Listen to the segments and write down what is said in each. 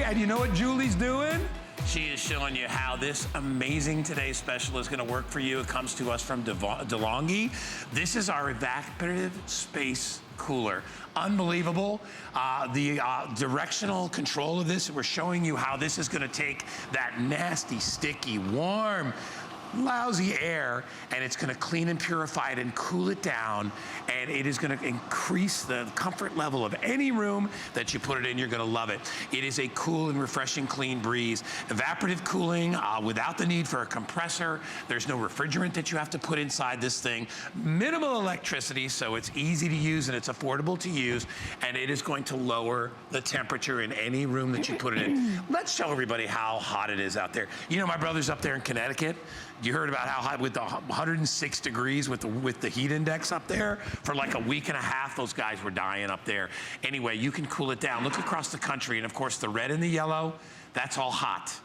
and you know what Julie's doing? She is showing you how this amazing Today's Special is going to work for you. It comes to us from DeLonghi. This is our evaporative space cooler. Unbelievable. The directional control of this, we're showing you how this is going to take that nasty, sticky, warm, lousy air, and it's going to clean and purify it and cool it down, and it is going to increase the comfort level of any room that you put it in. You're going to love it. It is a cool and refreshing, clean breeze. Evaporative cooling without the need for a compressor. There's no refrigerant that you have to put inside this thing. Minimal electricity, so it's easy to use and it's affordable to use, and it is going to lower the temperature in any room that you put it in. Let's show everybody how hot it is out there. You know, my brother's up there in Connecticut. You heard about how hot with the 106 degrees with the heat index up there for like a week and a half. Those guys were dying up there. Anyway, you can cool it down. Look across the country, and of course the red and the yellow, that's all hot.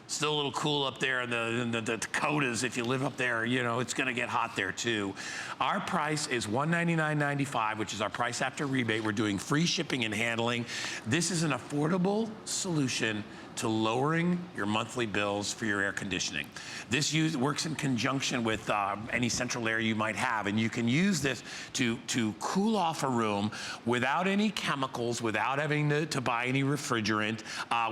Still a little cool up there in the Dakotas. If you live up there, you know, it's gonna get hot there too. Our price is $199.95, which is our price after rebate. We're doing free shipping and handling. This is an affordable solution to lowering your monthly bills for your air conditioning. This works in conjunction with any central air you might have, and you can use this to cool off a room without any chemicals, without having to buy any refrigerant,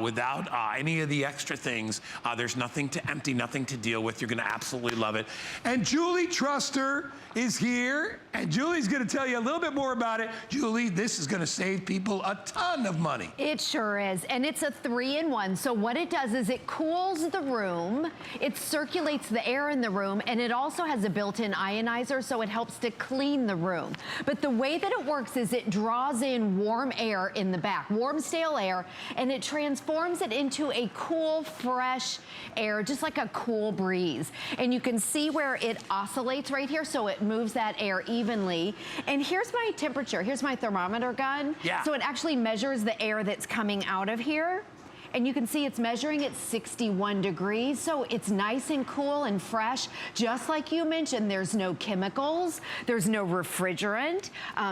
without any of the extra things. There's nothing to empty, nothing to deal with. You're gonna absolutely love it. And Julie Truster is here, and Julie's gonna tell you a little bit more about it. Julie, this is gonna save people a ton of money. It sure is, and it's a 3-in-1. So what it does is it cools the room, it circulates the air in the room, and it also has a built-in ionizer, so it helps to clean the room. But the way that it works is it draws in warm air in the back, warm, stale air, and it transforms it into a cool, fresh air, just like a cool breeze. And you can see where it oscillates right here, so it moves that air evenly. And here's my temperature. Here's my thermometer gun. Yeah. So it actually measures the air that's coming out of here. And you can see it's measuring at 61 degrees, so it's nice and cool and fresh. Just like you mentioned, there's no chemicals, there's no refrigerant,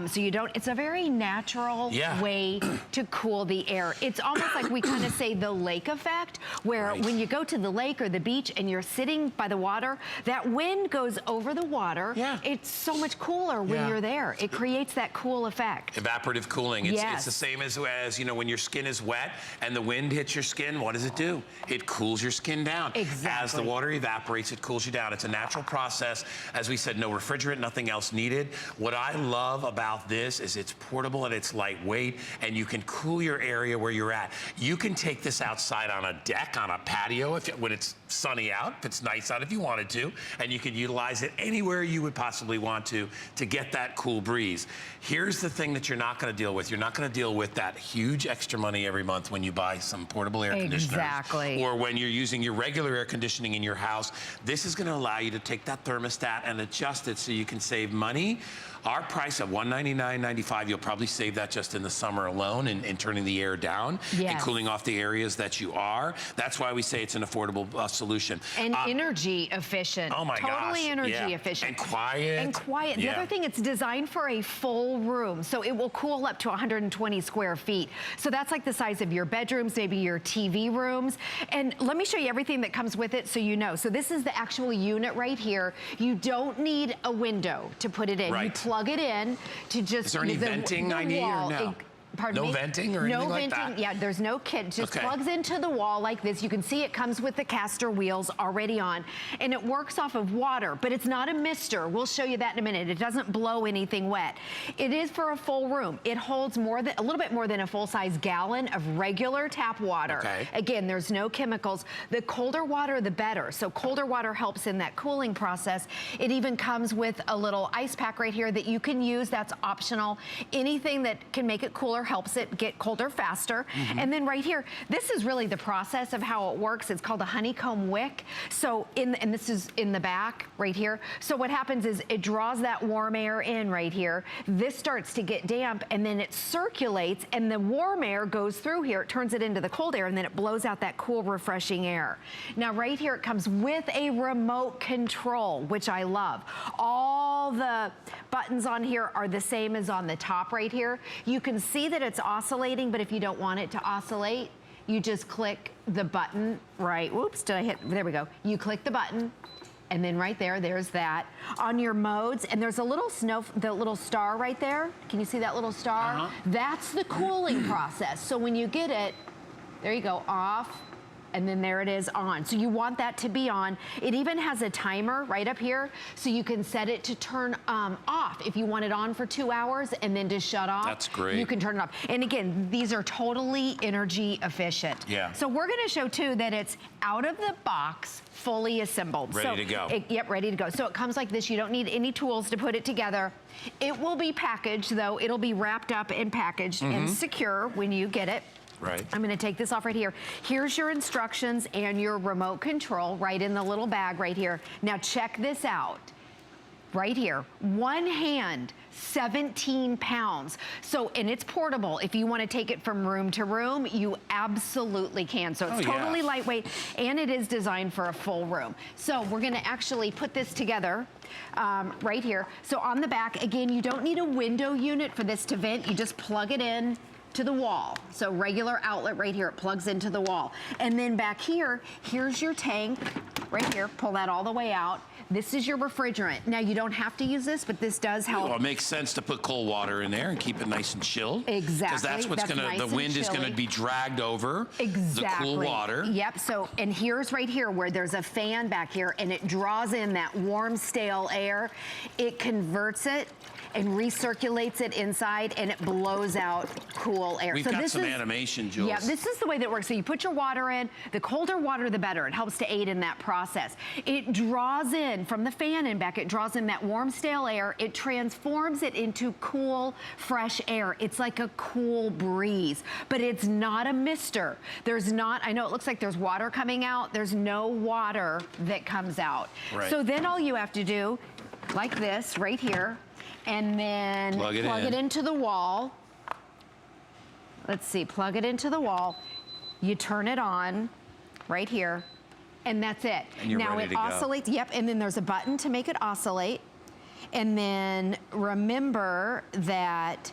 so you don't, it's a very natural way to cool the air. It's almost like we kind of say the lake effect, where when you go to the lake or the beach and you're sitting by the water, that wind goes over the water. It's so much cooler when you're there. It creates that cool effect. Evaporative cooling. It's the same as you know, when your skin is wet and the wind hits your skin, what does it do? It cools your skin down. Exactly. As the water evaporates, it cools you down. It's a natural process. As we said, no refrigerant, nothing else needed. What I love about this is it's portable and it's lightweight, and you can cool your area where you're at. You can take this outside on a deck, on a patio, when it's sunny out, if it's nice out if you wanted to, and you can utilize it anywhere you would possibly want to get that cool breeze. Here's the thing that you're not gonna deal with. You're not gonna deal with that huge extra money every month when you buy some portable air conditioners, or when you're using your regular air conditioning in your house. This is going to allow you to take that thermostat and adjust it so you can save money. Our price at $199.95, you'll probably save that just in the summer alone and turning the air down and cooling off the areas that you are. That's why we say it's an affordable solution. And energy efficient. Oh my gosh. Totally energy efficient. And quiet. And quiet. The other thing, it's designed for a full room, so it will cool up to 120 square feet. So that's like the size of your bedrooms, maybe your TV rooms. And let me show you everything that comes with it so you know. So this is the actual unit right here. You don't need a window to put it in. You plug it in to just... Is there any venting I need or no? Pardon me? No venting or anything like that? Yeah, there's no kit. Just plugs into the wall like this. You can see it comes with the caster wheels already on, and it works off of water, but it's not a mister. We'll show you that in a minute. It doesn't blow anything wet. It is for a full room. It holds a little bit more than a full-size gallon of regular tap water. Again, there's no chemicals. The colder water, the better. So colder water helps in that cooling process. It even comes with a little ice pack right here that you can use. That's optional. Anything that can make it cooler helps it get colder faster. And then right here, this is really the process of how it works. It's called a honeycomb wick. So and this is in the back right here. So what happens is it draws that warm air in right here. This starts to get damp, and then it circulates, and the warm air goes through here. It turns it into the cold air, and then it blows out that cool, refreshing air. Now right here, it comes with a remote control, which I love. All the buttons on here are the same as on the top right here. You can see that it's oscillating, but if you don't want it to oscillate, you just click the button, right? Whoops, did I hit, there we go. You click the button, and then right there, there's that. On your modes, and there's a little the little star right there. Can you see that little star? That's the cooling process. So when you get it, there you go, off, and then there it is on. So you want that to be on. It even has a timer right up here, so you can set it to turn off. If you want it on for 2 hours and then to shut off, that's great. You can turn it off. And again, these are totally energy efficient. Yeah. So we're gonna show too that it's out of the box, fully assembled. Ready to go. Yep, ready to go. So it comes like this. You don't need any tools to put it together. It will be packaged though. It'll be wrapped up and packaged and secure when you get it. Right. I'm gonna take this off right here. Here's your instructions and your remote control right in the little bag right here. Now check this out. Right here, one hand, 17 pounds. So, and it's portable. If you want to take it from room to room, you absolutely can. So it's totally lightweight, and it is designed for a full room. So we're gonna actually put this together right here. So on the back, again, you don't need a window unit for this to vent. You just plug it in to the wall. So regular outlet right here, it plugs into the wall. And then back here, here's your tank right here. Pull that all the way out. This is your refrigerant. Now you don't have to use this, but this does help. Well, it makes sense to put cold water in there and keep it nice and chilled. Exactly. Because that's what's the wind is gonna be dragged over the cool water. Yep, so, and here's right here where there's a fan back here and it draws in that warm, stale air. It converts it and recirculates it inside, and it blows out cool air. We've so got this some is, animation, Jules. Yeah, this is the way that it works. So you put your water in, the colder water, the better. It helps to aid in that process. It draws in, from the fan and back, it draws in that warm, stale air. It transforms it into cool, fresh air. It's like a cool breeze, but it's not a mister. There's not, I know it looks like there's water coming out. There's no water that comes out. Right. So then all you have to do, like this, right here, and then plug it into the wall. Let's see, plug it into the wall. You turn it on right here, and that's it. And you're now ready it to go. oscillates, yep, and then there's a button to make it oscillate. And then remember that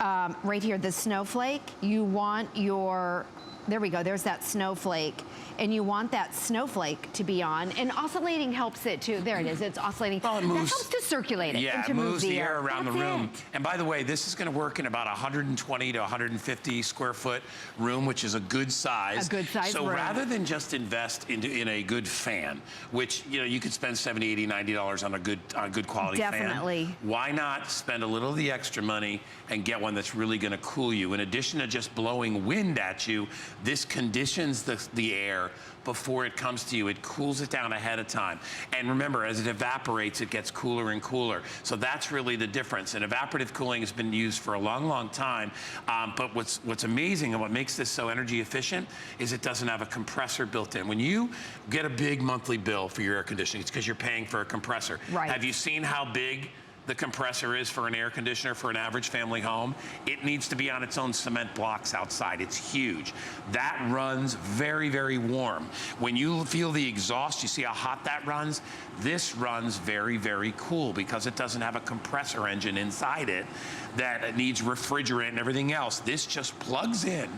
right here, the snowflake, you want your, there we go, there's that snowflake. And you want that snowflake to be on. And oscillating helps it too. There it is, it's oscillating. Well, it moves, that helps to circulate it. Yeah, and to it moves move the air around the room. It. And by the way, this is gonna work in about 120 to 150 square foot room, which is a good size. A good size So room. rather than just invest in a good fan, which you could spend $70, $80, $90 on a good quality Definitely. fan. Why not spend a little of the extra money and get one that's really gonna cool you? In addition to just blowing wind at you, this conditions the air before it comes to you. It cools it down ahead of time. And remember, as it evaporates, it gets cooler and cooler. So that's really the difference. And evaporative cooling has been used for a long, long time. But what's amazing and what makes this so energy efficient is it doesn't have a compressor built in. When you get a big monthly bill for your air conditioning, it's because you're paying for a compressor. Right. Have you seen how big the compressor is for an air conditioner for an average family home? It needs to be on its own cement blocks outside. It's huge. That runs very, very warm. When you feel the exhaust, you see how hot that runs? This runs very, very cool because it doesn't have a compressor engine inside it that needs refrigerant and everything else. This just plugs in,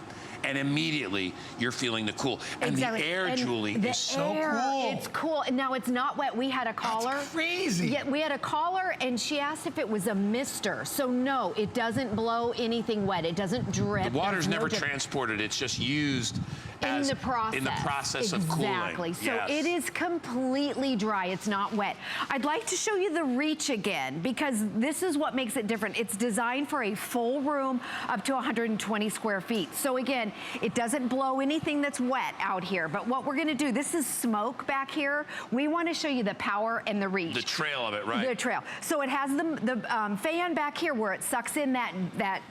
and immediately you're feeling the cool. And Exactly. the air, and Julie, the is so air, cool. It's cool. Now, it's not wet. We had a caller. That's crazy. Yeah, we had a caller, and she asked if it was a mister. So, no, it doesn't blow anything wet. It doesn't drip. The water's There's no never drip. transported. It's just used In the process. of cooling. Exactly. So Yes. it is completely dry. It's not wet. I'd like to show you the reach again because this is what makes it different. It's designed for a full room up to 120 square feet. So again, it doesn't blow anything that's wet out here. But what we're going to do, this is smoke back here. We want to show you the power and the reach. The trail of it, right? The trail. So it has the fan back here where it sucks in that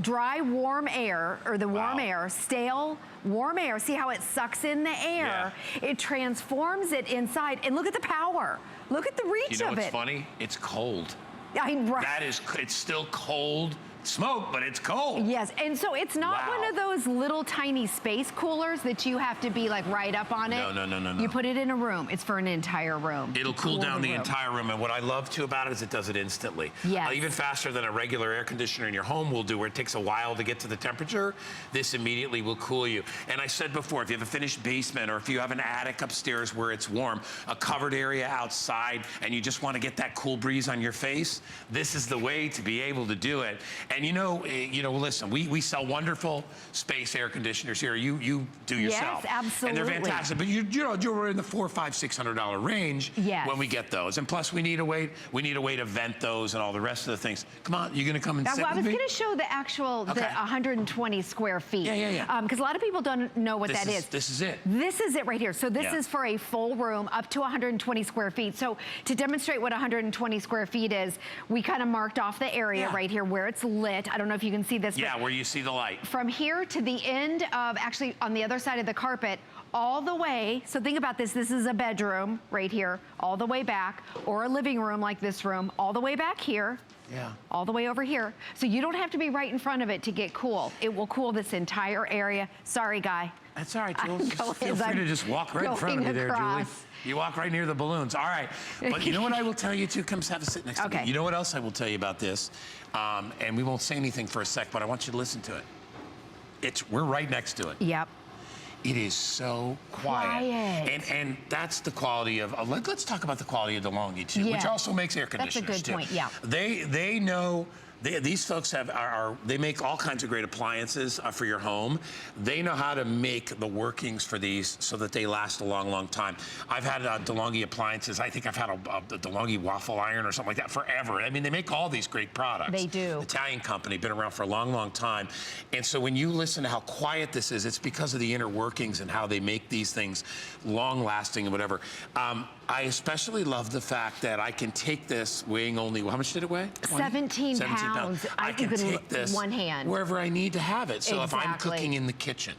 dry, warm air, or the warm air, stale, warm air. See how it sucks in the air? Yeah. It transforms it inside. And look at the power. Look at the reach of it. You know what's funny? It's cold. Right. It's still cold smoke, but it's cold. Yes, and so it's not one of those little tiny space coolers that you have to be like right up on it. No. You put it in a room. It's for an entire room. It'll cool down the entire room, and what I love too about it is it does it instantly. Yes. Even faster than a regular air conditioner in your home will do, where it takes a while to get to the temperature. This immediately will cool you. And I said before, if you have a finished basement or if you have an attic upstairs where it's warm, a covered area outside, and you just want to get that cool breeze on your face, this is the way to be able to do it. And listen, we sell wonderful space air conditioners here. You do yourself. Yes, absolutely. And they're fantastic. But you're in the $400, $500, $600 range when we get those. And plus, we need a way to vent those and all the rest of the things. Come on, you're gonna come and sit with me? I was gonna show the actual, the 120 square feet. Yeah. Because a lot of people don't know what that is. This is it. This is it right here. So this is for a full room up to 120 square feet. So to demonstrate what 120 square feet is, we kind of marked off the area right here where it's lit. I don't know if you can see this. Yeah, where you see the light. From here to the end of, actually on the other side of the carpet, all the way, so think about this, this is a bedroom right here, all the way back, or a living room like this room, all the way back here. Yeah. All the way over here. So you don't have to be right in front of it to get cool. It will cool this entire area. Sorry, Guy. That's all right, Jules. Feel free to just walk right in front of me there, Julie. You walk right near the balloons. All right. But you know what I will tell you, too? Come have a sit next to me. You know what else I will tell you about this? And we won't say anything for a sec, but I want you to listen to it. We're right next to it. Yep. It is so quiet. And that's the quality of, let's talk about the quality of DeLonghi too, which also makes air conditioners That's a good point, yeah. They know, these folks they make all kinds of great appliances for your home. They know how to make the workings for these so that they last a long, long time. I've had DeLonghi appliances. I think I've had a DeLonghi waffle iron or something like that forever. I mean, they make all these great products. They do. Italian company, been around for a long, long time. And so when you listen to how quiet this is, it's because of the inner workings and how they make these things long lasting and whatever. I especially love the fact that I can take this weighing only, how much did it weigh? 17 pounds. I can take this one hand wherever I need to have it. So if I'm cooking in the kitchen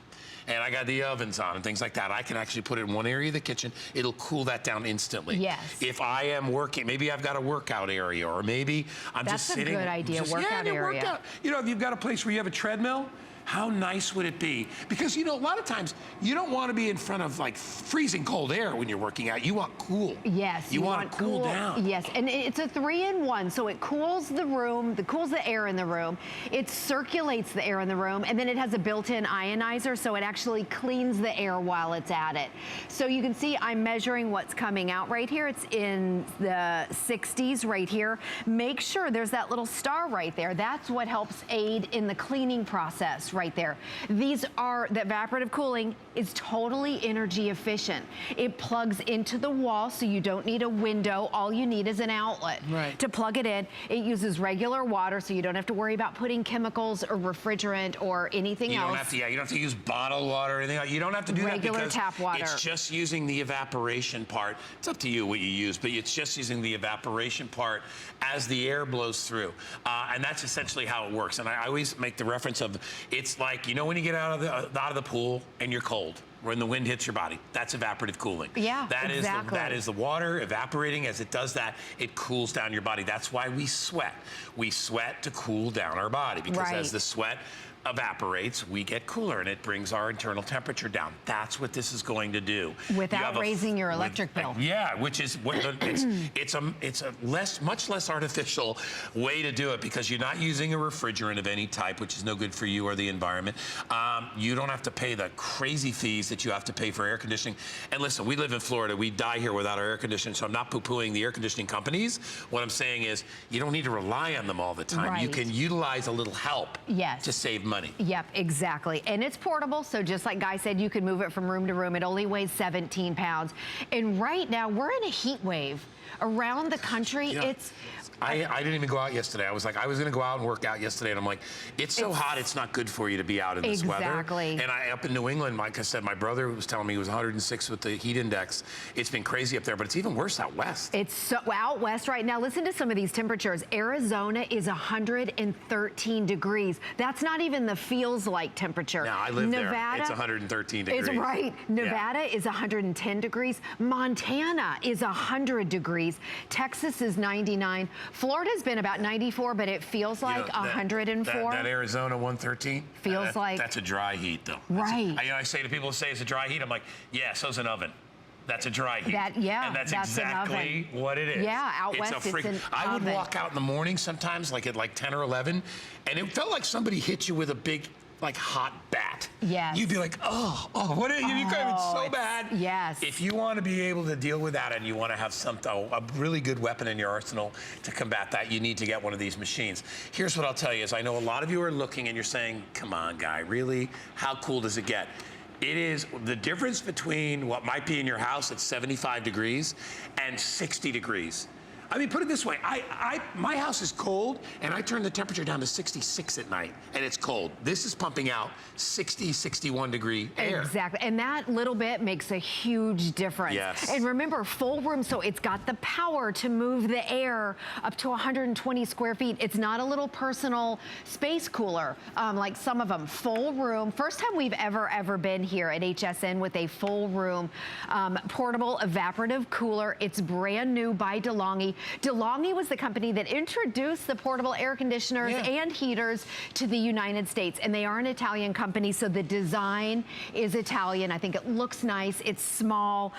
and I got the ovens on and things like that, I can actually put it in one area of the kitchen. It'll cool that down instantly. Yes. If I am working, maybe I've got a workout area, or maybe I'm just sitting. That's a good idea, workout area. You know, if you've got a place where you have a treadmill, how nice would it be? Because, you know, a lot of times you don't want to be in front of like freezing cold air when you're working out. You want cool. Yes. You want to cool down. Yes, and it's a 3-in-1, so it cools the room, cools the air in the room. It circulates the air in the room, and then it has a built-in ionizer, so it actually cleans the air while it's at it. So you can see I'm measuring what's coming out right here. It's in the 60s right here. Make sure there's that little star right there. That's what helps aid in the cleaning process right there. The evaporative cooling is totally energy efficient. It plugs into the wall, so you don't need a window. All you need is an outlet to plug it in. It uses regular water, so you don't have to worry about putting chemicals or refrigerant or anything else. You don't have to use bottled water or anything. You don't have to do that because regular tap water. It's just using the evaporation part. It's up to you what you use, but it's just using the evaporation part as the air blows through. And that's essentially how it works. And I always make the reference of, it's like, you know, when you get out of the pool and you're cold, when the wind hits your body, that's evaporative cooling. Yeah, exactly. That is the water evaporating. As it does that, it cools down your body. That's why we sweat. We sweat to cool down our body, because as the sweat evaporates, we get cooler, and it brings our internal temperature down. That's what this is going to do. Without raising your electric bill. Yeah, which is it's a much less artificial way to do it, because you're not using a refrigerant of any type, which is no good for you or the environment. You don't have to pay the crazy fees that you have to pay for air conditioning. And listen, we live in Florida. We die here without our air conditioning, so I'm not poo-pooing the air conditioning companies. What I'm saying is, you don't need to rely on them all the time. You can utilize a little help to save money. Yep, exactly. And it's portable, so just like Guy said, you can move it from room to room. It only weighs 17 pounds. And right now, we're in a heat wave. Around the country, I didn't even go out yesterday. I was going to go out and work out yesterday, and I'm like, it's so hot, it's not good for you to be out in this weather. Exactly. And up in New England, like I said, my brother was telling me it was 106 with the heat index. It's been crazy up there, but it's even worse out west. It's so out west right now. Listen to some of these temperatures. Arizona is 113 degrees. That's not even even the feels like temperature. Now, I live Nevada, there. It's 113 degrees. It's right. Nevada is 110 degrees. Montana is 100 degrees. Texas is 99. Florida's been about 94, but it feels like 104. That Arizona 113? Feels like... That's a dry heat, though. Right. I say to people who say it's a dry heat, I'm like, yeah, so's an oven. That's a dry heat. And that's exactly what it is. Yeah, out west it's an I would walk out in the morning sometimes, like at like 10 or 11, and it felt like somebody hit you with a big, like, hot bat. Yes. You'd be like, what is it? It's so bad. Yes. If you want to be able to deal with that and you want to have a really good weapon in your arsenal to combat that, you need to get one of these machines. Here's what I'll tell you is I know a lot of you are looking and you're saying, come on, guy, really? How cool does it get? It is the difference between what might be in your house at 75 degrees and 60 degrees. I mean, put it this way, my house is cold, and I turn the temperature down to 66 at night, and it's cold. This is pumping out 60, 61 degree air. Exactly, and that little bit makes a huge difference. Yes. And remember, full room, so it's got the power to move the air up to 120 square feet. It's not a little personal space cooler like some of them. Full room, first time we've ever been here at HSN with a full room portable evaporative cooler. It's brand new by DeLonghi. DeLonghi was the company that introduced the portable air conditioners and heaters to the United States, and they are an Italian company, so the design is Italian. I think it looks nice. It's small.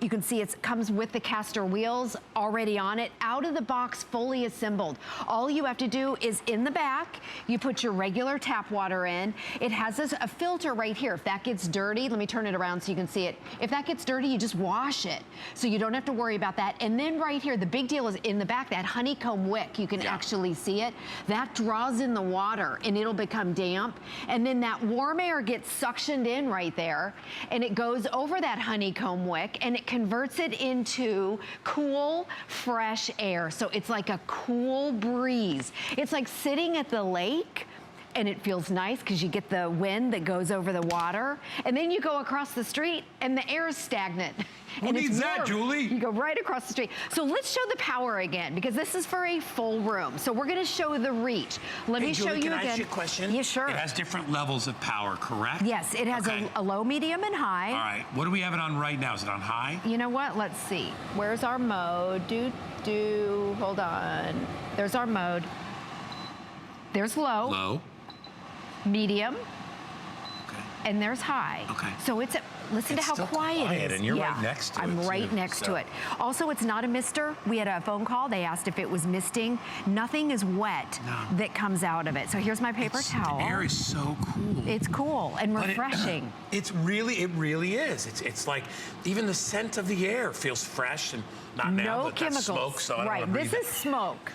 You can see it comes with the caster wheels already on it, out of the box, fully assembled. All you have to do is in the back, you put your regular tap water in. It has a filter right here. If that gets dirty, let me turn it around so you can see it. If that gets dirty, you just wash it, so you don't have to worry about that. And then right here, the big deal is in the back, that honeycomb wick, you can actually see it. That draws in the water and it'll become damp. And then that warm air gets suctioned in right there and it goes over that honeycomb wick and it converts it into cool, fresh air. So it's like a cool breeze. It's like sitting at the lake, and it feels nice because you get the wind that goes over the water. And then you go across the street and the air is stagnant. Who needs that, Julie? You go right across the street. So let's show the power again, because this is for a full room. So we're gonna show the reach. Let me show you again. Can I ask you a question? Yeah, sure. It has different levels of power, correct? Yes, it has a low, medium, and high. All right, what do we have it on right now? Is it on high? You know what, let's see. Where's our mode? Hold on. There's our mode. There's low. Low. Medium. And there's high. So listen to how quiet it is. And you're right next to it. I'm right next to it. Also, it's not a mister. We had a phone call. They asked if it was misting. Nothing is wet that comes out of it. So here's my paper towel. The air is so cool. It's cool and refreshing. It really is. It's like even the scent of the air feels fresh and not now, but that's smoke, so I don't want to breathe This is smoke.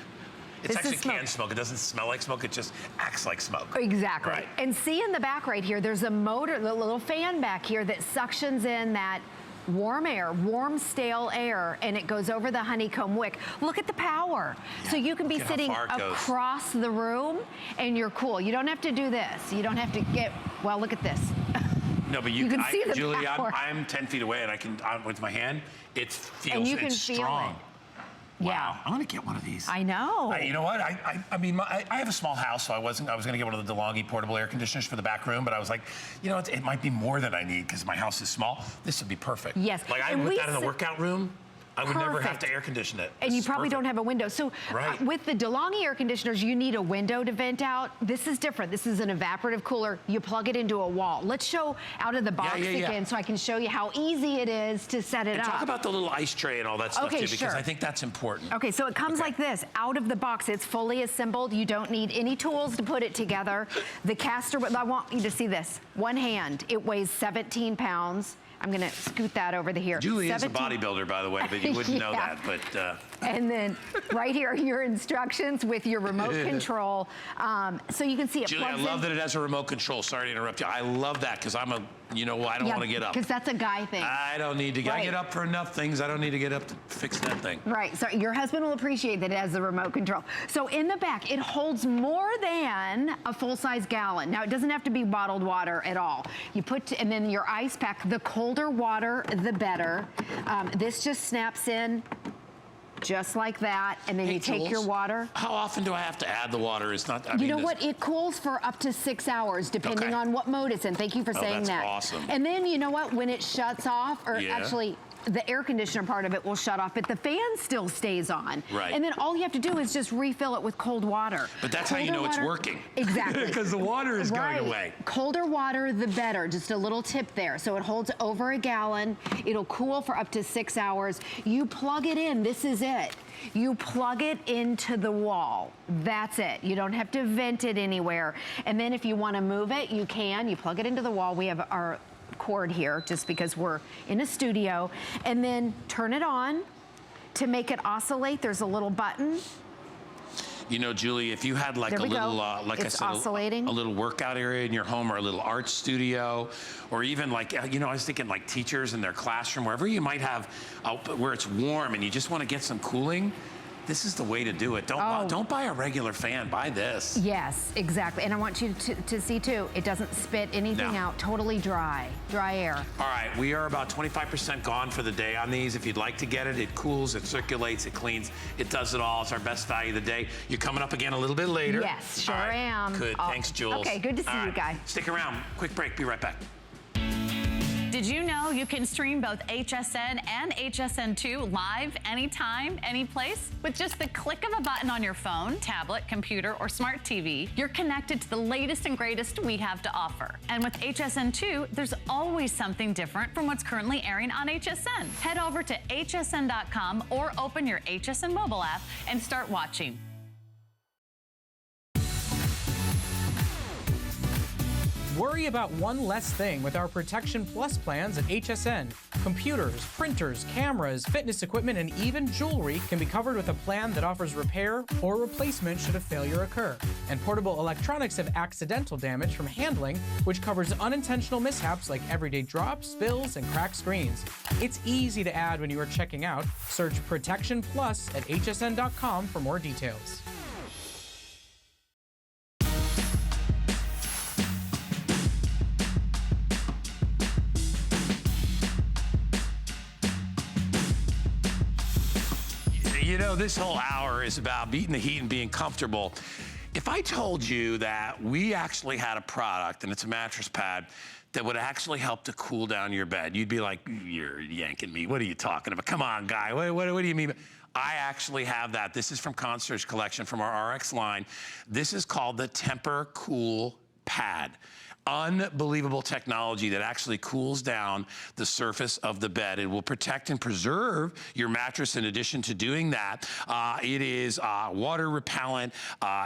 It's actually canned smoke. It doesn't smell like smoke. It just acts like smoke. Exactly. Right. And see in the back right here, there's a motor, the little fan back here that suctions in that warm air, warm, stale air, and it goes over the honeycomb wick. Look at the power. So you can be sitting across the room and you're cool. You don't have to do this. You don't have to well, look at this. No, but you can see the Julie, power. I'm 10 feet away and I can, with my hand, it's feel strong. it. Wow, Yeah. I'm gonna get one of these. I know. You know what? I mean, I have a small house, so I was gonna get one of the DeLonghi portable air conditioners for the back room, but I was like, you know, it might be more than I need because my house is small. This would be perfect. Yes. Like I put that in the workout room. I would never have to air condition it. And you probably don't have a window. So with the DeLonghi air conditioners, you need a window to vent out. This is different. This is an evaporative cooler. You plug it into a wall. Let's show out of the box again so I can show you how easy it is to set it up. Talk about the little ice tray and all that stuff too, because I think that's important. Okay, so it comes like this. Out of the box, it's fully assembled. You don't need any tools to put it together. The caster, I want you to see this. One hand, it weighs 17 pounds. I'm gonna scoot that over to here. Julie is a bodybuilder, by the way, but you wouldn't know that. But and then right here are your instructions with your remote control. So you can see it. Julie, I love that it has a remote control. Sorry to interrupt you. I love that because I'm you know, I don't want to get up. Because that's a guy thing. I don't need to I get up for enough things. I don't need to get up to fix that thing. Right. So your husband will appreciate that it has the remote control. So in the back, it holds more than a full-size gallon. Now, it doesn't have to be bottled water at all. You put, and then your ice pack, the colder water, the better. This just snaps in just like that, and then you take your Jules, water. How often do I have to add the water? It's not, You know what? It cools for up to 6 hours, depending on what mode it's in. Thank you for saying that's that. Awesome. And then, you know what? When it shuts off, or actually, the air conditioner part of it will shut off, but the fan still stays on. Right. And then all you have to do is just refill it with cold water. But that's how you know it's working. Exactly. Because the water is going away. Colder water, the better. Just a little tip there. So it holds over a gallon. It'll cool for up to 6 hours. You plug it in. This is it. You plug it into the wall. That's it. You don't have to vent it anywhere. And then if you want to move it, you can. You plug it into the wall. We have our cord here just because we're in a studio, and then turn it on. To make it oscillate, there's a little button. You know, Julie, if you had like a little, like I said, a little workout area in your home, or a little art studio, or even like, you know, I was thinking like teachers in their classroom, wherever you might have, where it's warm and you just want to get some cooling, this is the way to do it. Don't buy a regular fan, buy this. Yes, exactly. And I want you to see too, it doesn't spit anything out, totally dry air. All right, we are about 25% gone for the day on these. If you'd like to get it, it cools, it circulates, it cleans, it does it all. It's our best value of the day. You're coming up again a little bit later. Yes, sure am. Good, thanks, Jules. Okay, good to see you guys. Stick around, quick break, be right back. Did you know you can stream both HSN and HSN2 live anytime, any place? With just the click of a button on your phone, tablet, computer, or smart TV, you're connected to the latest and greatest we have to offer. And with HSN2, there's always something different from what's currently airing on HSN. Head over to hsn.com or open your HSN mobile app and start watching. Worry about one less thing with our Protection Plus plans at HSN. Computers, printers, cameras, fitness equipment, and even jewelry can be covered with a plan that offers repair or replacement should a failure occur. And portable electronics have accidental damage from handling, which covers unintentional mishaps like everyday drops, spills, and cracked screens. It's easy to add when you are checking out. Search Protection Plus at hsn.com for more details. You know, this whole hour is about beating the heat and being comfortable. If I told you that we actually had a product, and it's a mattress pad, that would actually help to cool down your bed, you'd be like, you're yanking me. What are you talking about? Come on, guy. What do you mean? I actually have that. This is from Concierge Collection from our RX line. This is called the Temper Cool Pad. Unbelievable technology that actually cools down the surface of the bed. It will protect and preserve your mattress. In addition to doing that, it is water repellent.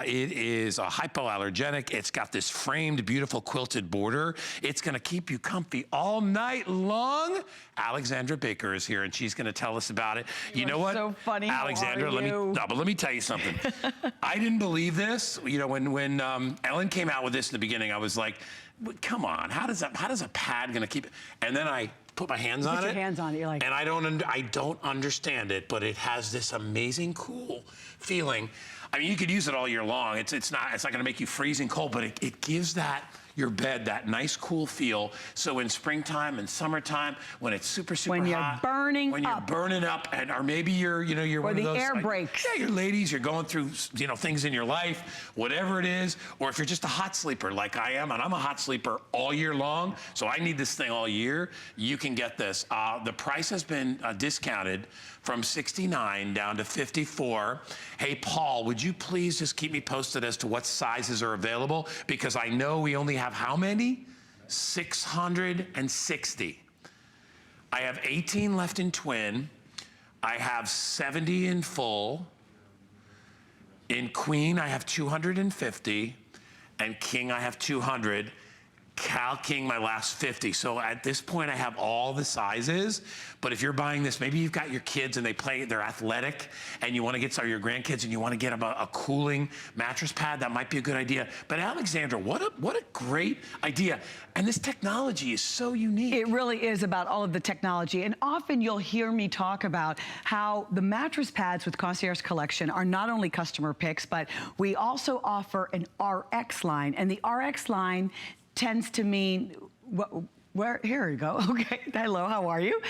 It is hypoallergenic. It's got this framed, beautiful quilted border. It's gonna keep you comfy all night long. Alexandra Baker is here and she's gonna tell us about it. You know what? So funny. Alexandra, let me tell you something. I didn't believe this. You know, when Ellen came out with this in the beginning, I was like, come on, how does a pad gonna keep it? And then I put my hands on it. Put your hands on it, you're like. And I don't understand it, but it has this amazing cool feeling. I mean, you could use it all year long. It's not gonna make you freezing cold, but it gives your bed that nice cool feel. So in springtime and summertime, when it's super hot, when you're burning up, or maybe you're or one of those, the air breaks. Yeah, you're ladies, you're going through things in your life, whatever it is, or if you're just a hot sleeper like I am, and I'm a hot sleeper all year long, so I need this thing all year. You can get this. The price has been discounted from $69 down to $54. Hey, Paul, would you please just keep me posted as to what sizes are available? Because I know we only have how many? 660. I have 18 left in twin. I have 70 in full. In queen, I have 250. And king, I have 200. Cal King, my last 50. So at this point, I have all the sizes. But if you're buying this, maybe you've got your kids and they're athletic, and you want to get your grandkids and you want to get them a cooling mattress pad, that might be a good idea. But Alexandra, what a great idea. And this technology is so unique. It really is about all of the technology. And often you'll hear me talk about how the mattress pads with Concierge Collection are not only customer picks, but we also offer an RX line. And the RX line tends to mean Here you go. Okay, hello, how are you?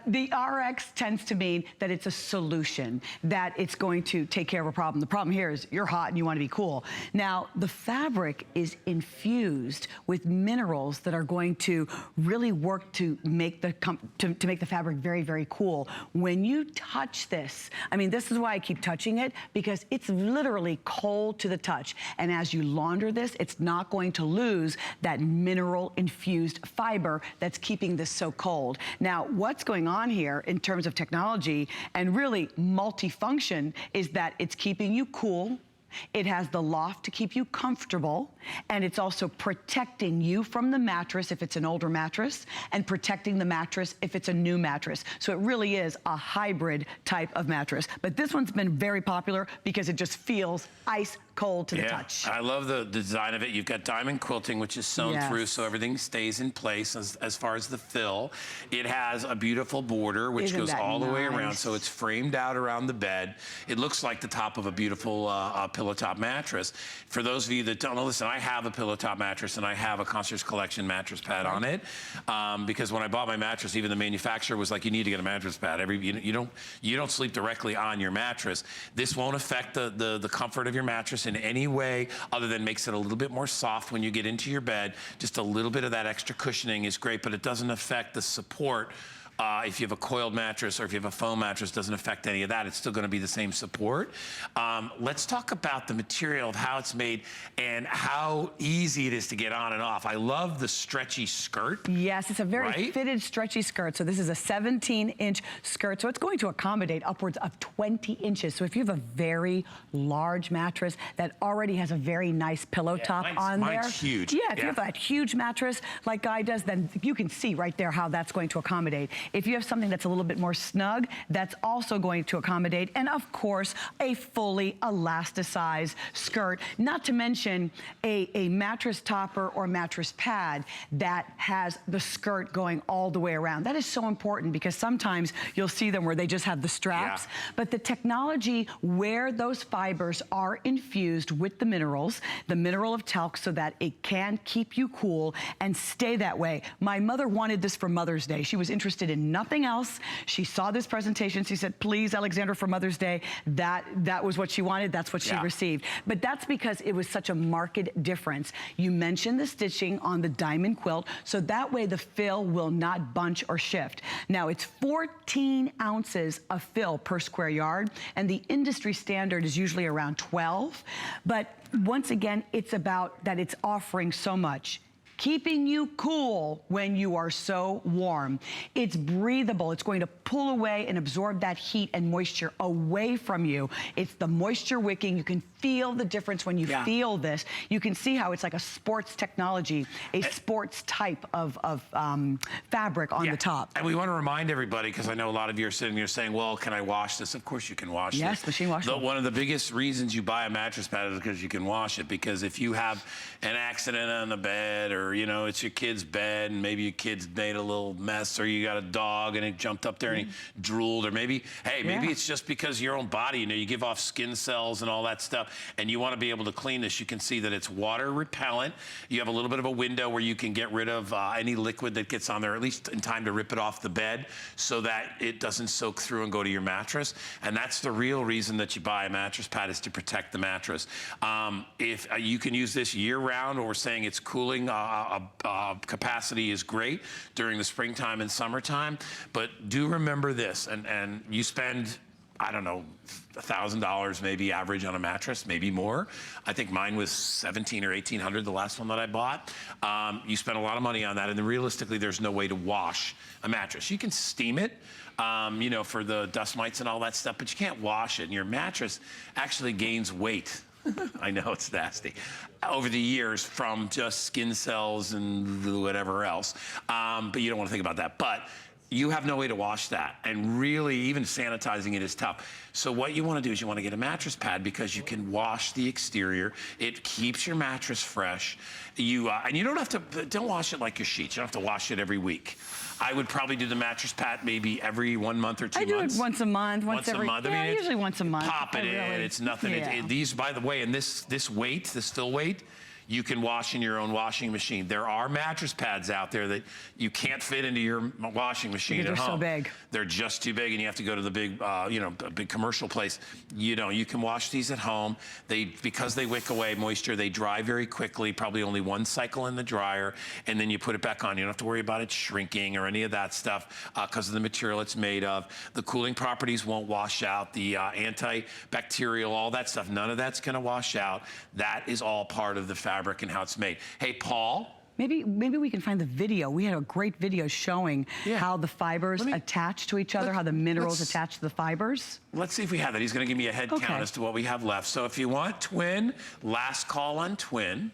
The RX tends to mean that it's a solution, that it's going to take care of a problem. The problem here is you're hot and you want to be cool. Now, the fabric is infused with minerals that are going to really work to make the to make the fabric very, very cool. When you touch this, I mean, this is why I keep touching it, because it's literally cold to the touch. And as you launder this, it's not going to lose that mineral infused fiber that's keeping this so cold. Now, what's going on here in terms of technology and really multifunction is that it's keeping you cool. It has the loft to keep you comfortable, and it's also protecting you from the mattress if it's an older mattress, and protecting the mattress if it's a new mattress. So it really is a hybrid type of mattress. But this one's been very popular because it just feels ice cold to the touch. I love the design of it. You've got diamond quilting, which is sewn through, so everything stays in place as far as the fill. It has a beautiful border, which goes all the way around, so it's framed out around the bed. It looks like the top of a beautiful pillow top mattress. For those of you that don't know, listen, I have a pillow top mattress and I have a Concierge Collection mattress pad on it, because when I bought my mattress, even the manufacturer was like, you need to get a mattress pad. You don't sleep directly on your mattress. This won't affect the comfort of your mattress in any way other than makes it a little bit more soft when you get into your bed. Just a little bit of that extra cushioning is great, but it doesn't affect the support. If you have a coiled mattress or if you have a foam mattress, doesn't affect any of that. It's still going to be the same support. Let's talk about the material of how it's made and how easy it is to get on and off. I love the stretchy skirt. Yes, it's a very fitted, stretchy skirt. So this is a 17-inch skirt. So it's going to accommodate upwards of 20 inches. So if you have a very large mattress that already has a very nice pillow top on there. Mine's huge. Yeah, if you have that huge mattress like Guy does, then you can see right there how that's going to accommodate. If you have something that's a little bit more snug, that's also going to accommodate. And of course, a fully elasticized skirt, not to mention a mattress topper or mattress pad that has the skirt going all the way around. That is so important because sometimes you'll see them where they just have the straps, but the technology where those fibers are infused with the mineral of talc, so that it can keep you cool and stay that way. My mother wanted this for Mother's Day. She was interested in nothing else. She saw this presentation. She said, please, Alexandra, for Mother's Day. That was what she wanted. That's what she received. But that's because it was such a marked difference. You mentioned the stitching on the diamond quilt, so that way the fill will not bunch or shift. Now, it's 14 ounces of fill per square yard, and the industry standard is usually around 12. But once again, it's about that it's offering so much. Keeping you cool when you are so warm. It's breathable. It's going to pull away and absorb that heat and moisture away from you. It's the moisture wicking. You can feel the difference when you feel this. You can see how it's like a sports technology, a sports type of fabric on the top. And we want to remind everybody, because I know a lot of you are sitting here saying, well, can I wash this? Of course you can wash this. Yes, machine washable. One of the biggest reasons you buy a mattress pad is because you can wash it. Because if you have an accident on the bed, or you know, it's your kid's bed and maybe your kid's made a little mess, or you got a dog and it jumped up there and he drooled, or maybe, hey, maybe it's just because your own body, you know, you give off skin cells and all that stuff, and you want to be able to clean this. You can see that it's water repellent. You have a little bit of a window where you can get rid of any liquid that gets on there, at least in time to rip it off the bed, so that it doesn't soak through and go to your mattress. And that's the real reason that you buy a mattress pad, is to protect the mattress. If you can use this year round, or we're saying its cooling capacity is great during the springtime and summertime. But do remember this, and you spend, I don't know, $1,000 maybe average on a mattress, maybe more. I think mine was $1,700 or $1,800, the last one that I bought. You spend a lot of money on that, and then realistically, there's no way to wash a mattress. You can steam it, you know, for the dust mites and all that stuff, but you can't wash it, and your mattress actually gains weight. I know it's nasty, over the years from just skin cells and whatever else. But you don't want to think about that. But you have no way to wash that. And really, even sanitizing it is tough. So what you want to do is you want to get a mattress pad, because you can wash the exterior. It keeps your mattress fresh. And you don't have to, don't wash it like your sheets. You don't have to wash it every week. I would probably do the mattress pad maybe every 1 month or 2 months. I do it once a month, once a month. Yeah, I mean, usually once a month. Pop it in. It's nothing. These, by the way, and this weight, this fill weight, you can wash in your own washing machine. There are mattress pads out there that you can't fit into your washing machine Because at home. they're so big. They're just too big, and you have to go to the big, you know, a big commercial place. You know, you can wash these at home. Because they wick away moisture, they dry very quickly, probably only one cycle in the dryer, and then you put it back on. You don't have to worry about it shrinking or any of that stuff because of the material it's made of. The cooling properties won't wash out. The antibacterial, all that stuff, none of that's gonna wash out. That is all part of the fabric and how it's made. Hey, Paul. Maybe we can find the video. We had a great video showing how the fibers attach to each other, how the minerals attach to the fibers. Let's see if we have that. He's gonna give me a head count as to what we have left. So if you want twin, last call on twin.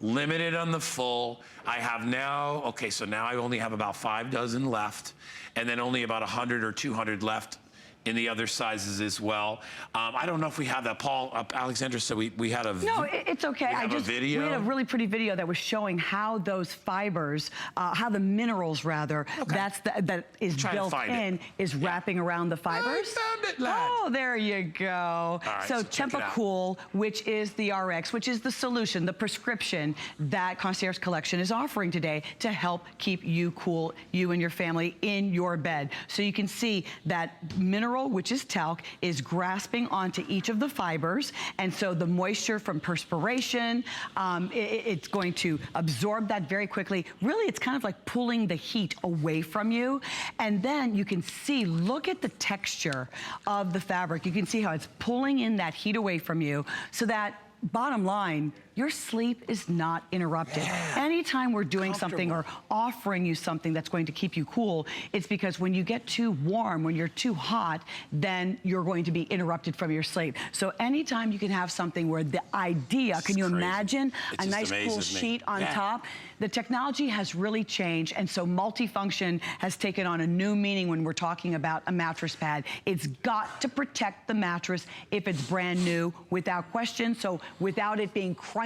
Limited on the full. I have now, okay, so now I only have about 5 dozen left, and then only about 100 or 200 left in the other sizes as well. I don't know if we have that. Paul, Alexandra said we had a No, it's okay. We had a really pretty video that was showing how those fibers, how the minerals rather, that is built in, is wrapping around the fibers. I found it, lad. Oh, there you go. All right, so check it out. Tempur-Cool, which is the RX, which is the solution, the prescription that Concierge Collection is offering today to help keep you cool, you and your family in your bed. So you can see that mineral, which is talc, is grasping onto each of the fibers, and so the moisture from perspiration, it's going to absorb that very quickly. Really, it's kind of like pulling the heat away from you, and then you can see, look at the texture of the fabric. You can see how it's pulling in that heat away from you, so that bottom line, your sleep is not interrupted. Anytime we're doing something or offering you something that's going to keep you cool, it's because when you get too warm, when you're too hot, then you're going to be interrupted from your sleep. So anytime you can have something where the idea, can you imagine a nice cool sheet on top? The technology has really changed, and so multifunction has taken on a new meaning when we're talking about a mattress pad. It's got to protect the mattress if it's brand new, without question. So without it being crunchy,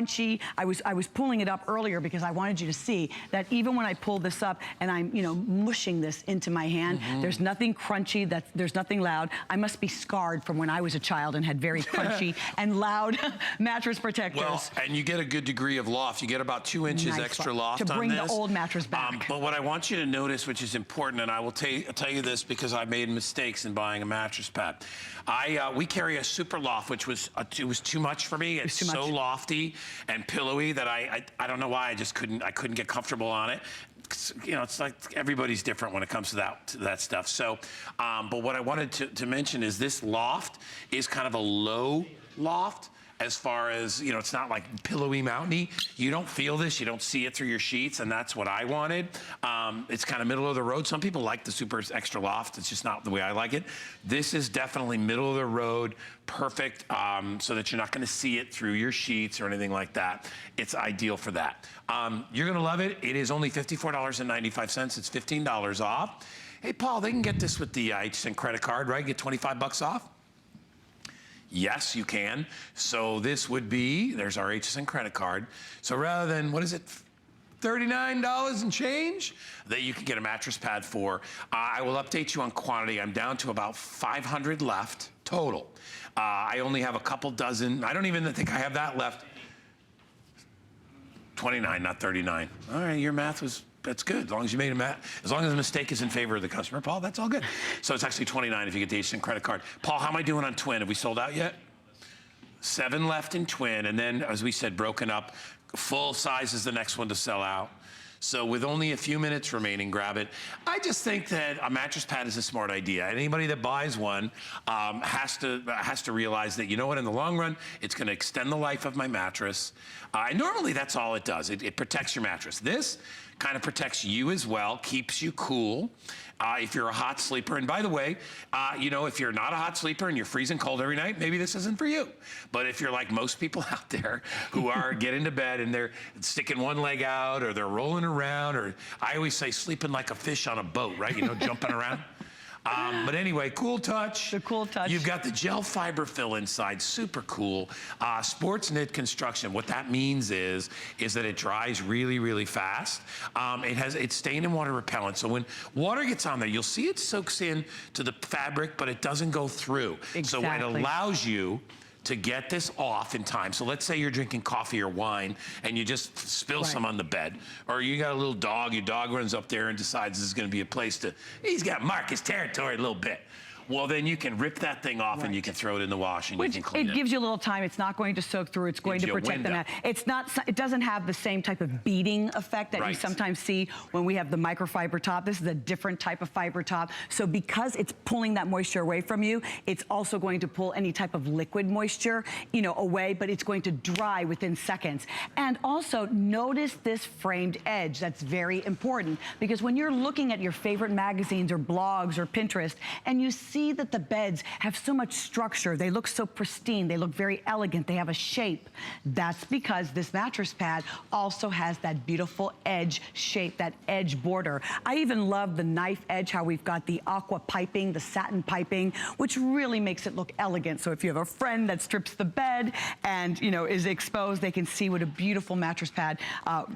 I was pulling it up earlier because I wanted you to see that even when I pull this up and I'm, you know, mushing this into my hand, there's nothing crunchy, there's nothing loud. I must be scarred from when I was a child and had very crunchy and loud mattress protectors. Well, and you get a good degree of loft. You get about 2 inches extra loft to bring on this. the old mattress back. But what I want you to notice, which is important, and I will tell you this because I made mistakes in buying a mattress pad. We carry a super loft, which was it was too much for me. It's so lofty and pillowy that I don't know why I couldn't get comfortable on it. You know, it's like everybody's different when it comes to that stuff. So, but what I wanted to mention is this loft is kind of a low loft. As far as, you know, it's not like pillowy mountainy. You don't feel this, you don't see it through your sheets, and that's what I wanted. It's kind of middle of the road. Some people like the super extra loft. It's just not the way I like it. This is definitely middle of the road, perfect, so that you're not gonna see it through your sheets or anything like that. It's ideal for that. You're gonna love it. It is only $54.95. It's $15 off. Hey, Paul, they can get this with the HSN credit card, right? Get 25 bucks off? Yes, you can. So this would be, there's our HSN credit card. So rather than, what is it, $39 and change, that you can get a mattress pad for. I will update you on quantity. I'm down to about 500 left total. I only have a couple dozen. I don't even think I have that left. 29, not 39. All right, your math was, that's good. As long as you made as long as the mistake is in favor of the customer, Paul, that's all good. So it's actually 29 if you get the HSN credit card. Paul, how am I doing on twin? Have we sold out yet? 7 left in twin, and then, as we said, broken up. Full size is the next one to sell out. So with only a few minutes remaining, grab it. I just think that a mattress pad is a smart idea. Anybody that buys one has to realize that, you know what, in the long run, it's gonna extend the life of my mattress. And normally that's all it does. It protects your mattress. This kind of protects you as well, keeps you cool. If you're a hot sleeper, and by the way, you know, if you're not a hot sleeper and you're freezing cold every night, maybe this isn't for you. But if you're like most people out there who are getting to bed and they're sticking one leg out or they're rolling around, or I always say sleeping like a fish on a boat, right? You know, jumping around. But anyway, cool touch. The cool touch. You've got the gel fiber fill inside, super cool. Sports knit construction. What that means is that it dries really, really fast. It's stain and water repellent. So when water gets on there, you'll see it soaks in to the fabric, but it doesn't go through. Exactly. So it allows you to get this off in time. So let's say you're drinking coffee or wine and you just spill some on the bed, or you got a little dog, your dog runs up there and decides this is gonna be a place to, he's got to mark his territory a little bit. Well, then you can rip that thing off and you can throw it in the wash and you can clean it. It gives you a little time. It's not going to soak through. It's going to protect the mat. It's not. It doesn't have the same type of beading effect that you sometimes see when we have the microfiber top. This is a different type of fiber top. So because it's pulling that moisture away from you, it's also going to pull any type of liquid moisture, you know, away, but it's going to dry within seconds. And also notice this framed edge. That's very important, because when you're looking at your favorite magazines or blogs or Pinterest and you see that the beds have so much structure, they look so pristine, they look very elegant, they have a shape. That's because this mattress pad also has that beautiful edge shape, that edge border. I even love the knife edge, how we've got the aqua piping, the satin piping, which really makes it look elegant. So if you have a friend that strips the bed and, you know, is exposed, they can see what a beautiful mattress pad,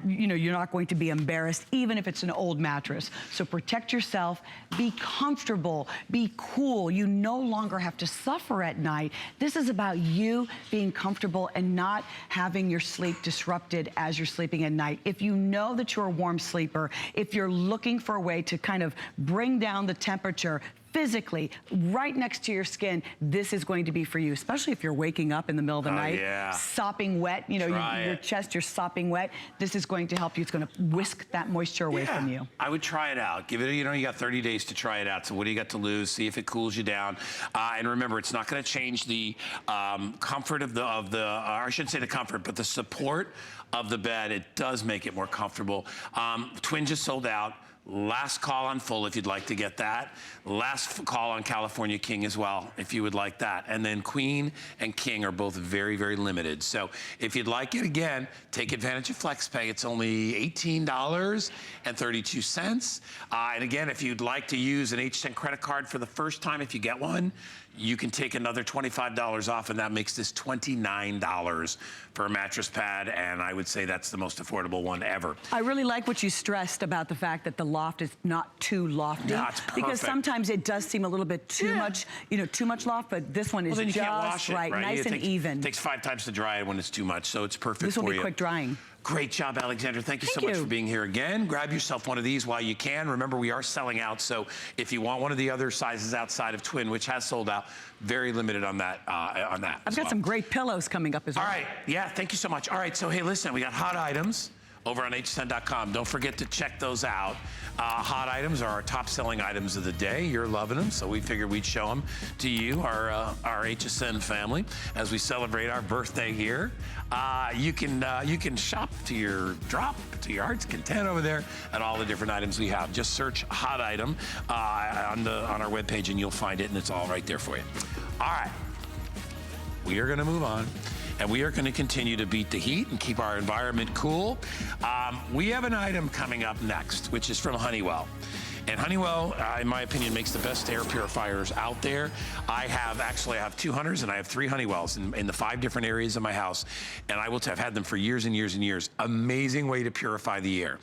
you know, you're not going to be embarrassed, even if it's an old mattress. So protect yourself, be comfortable, be cool. You no longer have to suffer at night. This is about you being comfortable and not having your sleep disrupted as you're sleeping at night. If you know that you're a warm sleeper, if you're looking for a way to kind of bring down the temperature physically, right next to your skin, this is going to be for you, especially if you're waking up in the middle of the night, sopping wet, you know, your chest, you're sopping wet. This is going to help you. It's going to whisk that moisture away from you. I would try it out. Give it, you know, you got 30 days to try it out. So what do you got to lose? See if it cools you down. And remember, it's not going to change the comfort of or I shouldn't say the comfort, but the support of the bed. It does make it more comfortable. Twin just sold out. Last call on full if you'd like to get that. Last call on California King as well if you would like that. And then Queen and King are both very, very limited. So if you'd like it, again, take advantage of FlexPay. It's only $18.32. And again, if you'd like to use an HSN credit card for the first time, if you get one, you can take another $25 off, and that makes this $29 for a mattress pad, and I would say that's the most affordable one ever. I really like what you stressed about the fact that the loft is not too lofty. No, it's perfect. Because sometimes it does seem a little bit too much, you know, too much loft, but this one is then you just can't wash it, right, nice and even. It takes 5 times to dry it when it's too much, so it's perfect for you. This will be quick drying. Great job, Alexandra. Thank you so much for being here again. Grab yourself one of these while you can. Remember, we are selling out, so if you want one of the other sizes outside of Twin, which has sold out, very limited on that. I've got some great pillows coming up as well. All right, yeah, thank you so much. All right, so hey, listen, we got hot items over on hsn.com. Don't forget to check those out. Hot items are our top selling items of the day. You're loving them, so we figured we'd show them to you, our HSN family, as we celebrate our birthday here. You can shop to your heart's content over there at all the different items we have. Just search hot item on our webpage and you'll find it, and it's all right there for you. All right, we are gonna move on. And we are going to continue to beat the heat and keep our environment cool. We have an item coming up next, which is from Honeywell. And Honeywell, in my opinion, makes the best air purifiers out there. I have 2 Hunters and I have 3 Honeywells in the 5 different areas of my house. And I will tell you, I've had them for years and years and years. Amazing way to purify the air.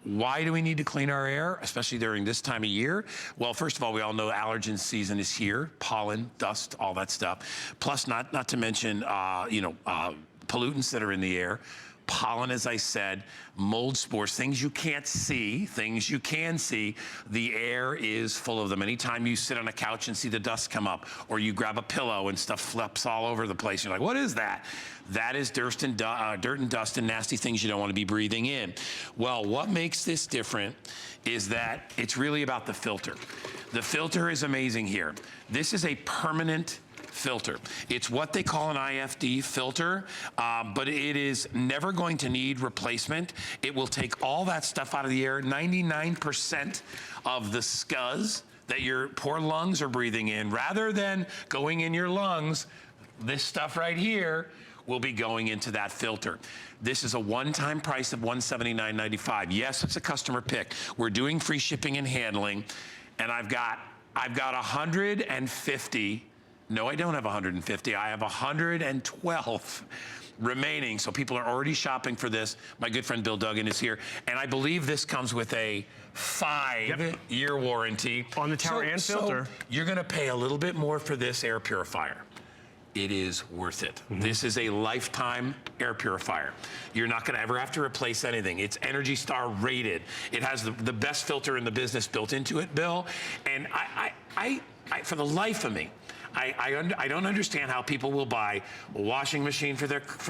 Why do we need to clean our air, especially during this time of year? Well, first of all, we all know allergen season is here, pollen, dust, all that stuff. Plus, not to mention, pollutants that are in the air. Pollen, as I said, mold spores, things you can't see, things you can see. The air is full of them. Anytime you sit on a couch and see the dust come up, or you grab a pillow and stuff flips all over the place, you're like, what is that? That is dirt and dust and nasty things you don't want to be breathing in. Well, what makes this different is that it's really about the filter. The filter is amazing here. This is a permanent filter. It's what they call an IFD filter, but it is never going to need replacement. It will take all that stuff out of the air. 99% of the scuzz that your poor lungs are breathing in, rather than going in your lungs, this stuff right here will be going into that filter. This is a one-time price of $179.95. Yes, it's a customer pick. We're doing free shipping and handling, and I've got 150. No, I don't have 150. I have 112 remaining. So people are already shopping for this. My good friend Bill Duggan is here. And I believe this comes with a 5-year warranty. On the tower and filter. So you're going to pay a little bit more for this air purifier. it is worth it. This is a lifetime air purifier. You're not gonna ever have to replace anything. It's Energy Star rated. It has the best filter in the business built into it, Bill. And I for the life of me, I don't understand how people will buy a washing machine for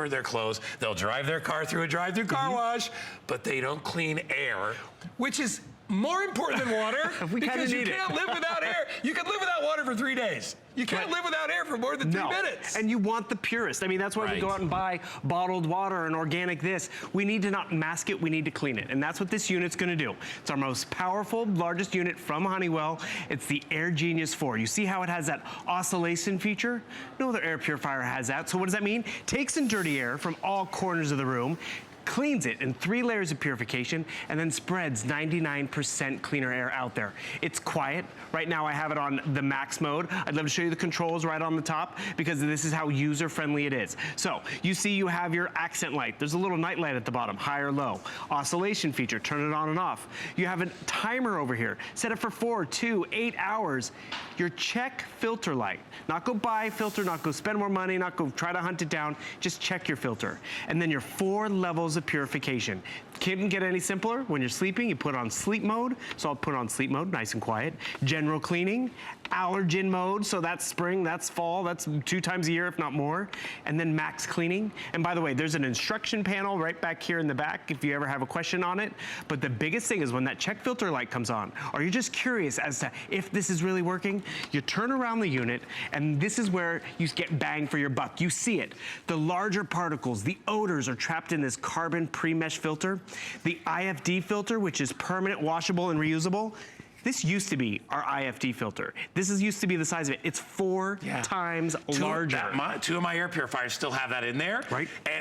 their clothes. They'll drive their car through a drive-through car wash, but they don't clean air, which is more important than water because you can't live without air. You can live without water for 3 days. You can't live without air for more than 3 minutes. And you want the purest. I mean, that's why we go out and buy bottled water and organic this. We need to not mask it, we need to clean it. And that's what this unit's gonna do. It's our most powerful, largest unit from Honeywell. It's the Air Genius 4. You see how it has that oscillation feature? No other air purifier has that. So what does that mean? Takes in dirty air from all corners of the room, cleans it in 3 layers of purification, and then spreads 99% cleaner air out there. It's quiet. Right now I have it on the max mode. I'd love to show you the controls right on the top because this is how user-friendly it is. So you see you have your accent light. There's a little night light at the bottom, high or low. Oscillation feature, turn it on and off. You have a timer over here. Set it for 4, 2, 8 hours. Your check filter light. Not go buy a filter, not go spend more money, not go try to hunt it down. Just check your filter. And then your 4 levels of purification. Can't get any simpler. When you're sleeping, you put on sleep mode. So I'll put on sleep mode, nice and quiet. General cleaning, allergen mode. So that's spring, that's fall, that's 2 times a year, if not more. And then max cleaning. And by the way, there's an instruction panel right back here in the back if you ever have a question on it. But the biggest thing is when that check filter light comes on, or you're just curious as to if this is really working, you turn around the unit, and this is where you get bang for your buck. You see it. The larger particles, the odors are trapped in this carbon pre-mesh filter. The IFD filter, which is permanent, washable, and reusable. This used to be our IFD filter. This used to be the size of it. It's 4 times larger. 2 of my air purifiers still have that in there,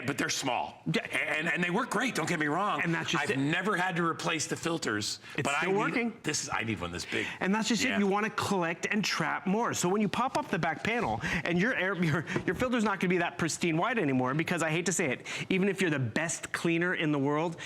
but they're small. And they work great, don't get me wrong. And that's just I've never had to replace the filters. It's still working. I need one this big. And that's just it. You want to collect and trap more. So when you pop up the back panel, and your filter's not going to be that pristine white anymore, because I hate to say it, even if you're the best cleaner in the world,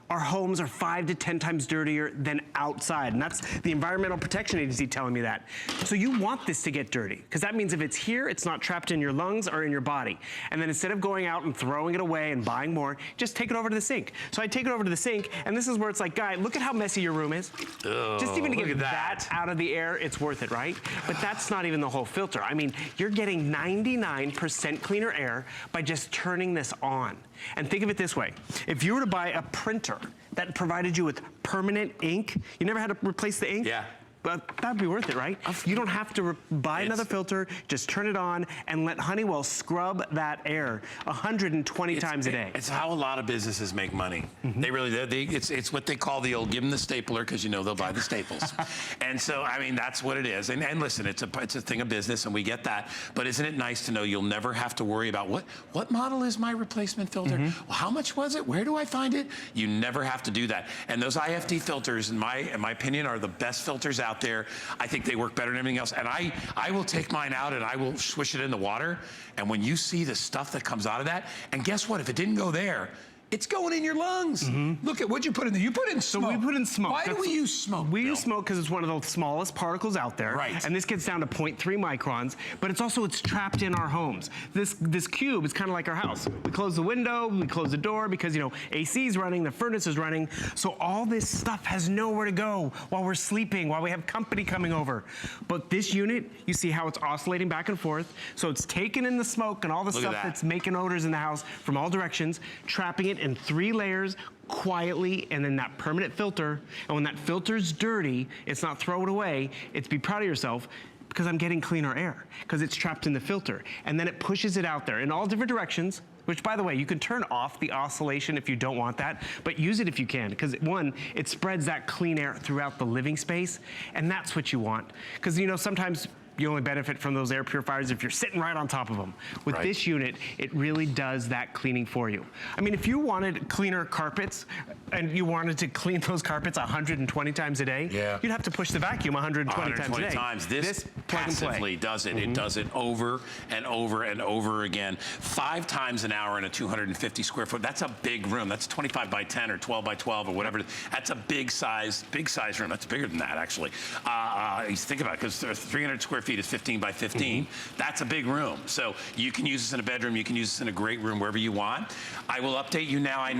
our homes are 5 to 10 times dirtier than outside. And that's the Environmental Protection Agency telling me that. So you want this to get dirty, because that means if it's here, it's not trapped in your lungs or in your body. And then instead of going out and throwing it away and buying more, just take it over to the sink. So I take it over to the sink, and this is where it's like, guy, look at how messy your room is. Just even to get that out of the air, it's worth it, right? But that's not even the whole filter. I mean, you're getting 99% cleaner air by just turning this on. And think of it this way. If you were to buy a printer that provided you with permanent ink, you never had to replace the ink? Yeah. But that'd be worth it, right? You don't have to buy another filter, just turn it on and let Honeywell scrub that air 120 times a day. It's how a lot of businesses make money. They really, it's what they call the old, give them the stapler, because you know they'll buy the staples. And so, I mean, that's what it is. And listen, it's a thing of business, and we get that. But isn't it nice to know you'll never have to worry about what model is my replacement filter? Well, how much was it? Where do I find it? You never have to do that. And those IFD filters, in my opinion, are the best filters out there. I think they work better than everything else. And I will take mine out and I will swish it in the water. And when you see the stuff that comes out of that, and guess what? If it didn't go there, it's going in your lungs. Look at what you put in there. You put in smoke. So we put in smoke. Why do we use smoke? We use smoke because it's one of the smallest particles out there. Right. And this gets down to 0.3 microns, but it's trapped in our homes. This cube is kind of like our house. We close the window, we close the door because, you know, AC is running, the furnace is running. So all this stuff has nowhere to go while we're sleeping, while we have company coming over. But this unit, you see how it's oscillating back and forth. So it's taking in the smoke and all the stuff that's making odors in the house from all directions, trapping it in 3 layers quietly, and then that permanent filter. And when that filter's dirty, it's not throw it away, it's be proud of yourself, because I'm getting cleaner air, because it's trapped in the filter. And then it pushes it out there in all different directions, which, by the way, you can turn off the oscillation if you don't want that, but use it if you can, because one, it spreads that clean air throughout the living space, and that's what you want. Because, you know, sometimes you only benefit from those air purifiers if you're sitting right on top of them. With this unit, it really does that cleaning for you. I mean, if you wanted cleaner carpets and you wanted to clean those carpets 120 times a day, you'd have to push the vacuum 120 times a day. This passively does it. It does it over and over and over again. 5 times an hour in a 250 square foot. That's a big room. That's 25 by 10 or 12 by 12 or whatever. That's a big size room. That's bigger than that, actually. You think about it, because 300 square square feet is 15 by 15. That's a big room. So you can use this in a bedroom, you can use this in a great room, wherever you want. I will update you now. I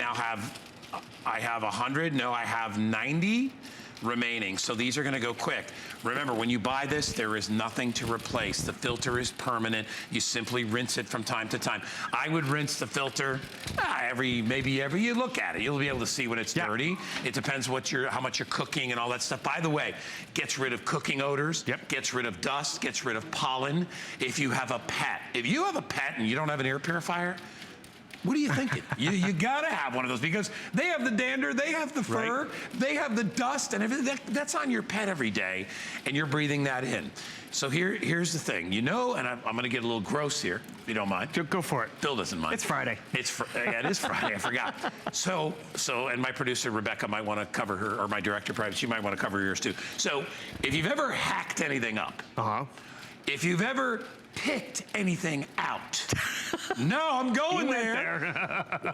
have 100, no, I have 90 remaining. So these are gonna go quick. Remember, when you buy this, there is nothing to replace. The filter is permanent. You simply rinse it from time to time. I would rinse the filter maybe every, you look at it, you'll be able to see when it's dirty. It depends how much you're cooking and all that stuff. By the way, gets rid of cooking odors, gets rid of dust, gets rid of pollen. If you have a pet and you don't have an air purifier, what are you thinking? you gotta have one of those, because they have the dander, they have the fur, they have the dust, and everything. That's on your pet every day, and you're breathing that in. So here's the thing, and I'm gonna get a little gross here, if you don't mind. Go for it. Bill doesn't mind. It's Friday. It is Friday, I forgot. So, and my producer, Rebecca, might wanna cover her, or my director, probably, she might wanna cover yours too. So, if you've ever hacked anything up, if you've ever picked anything out. No, I'm going there.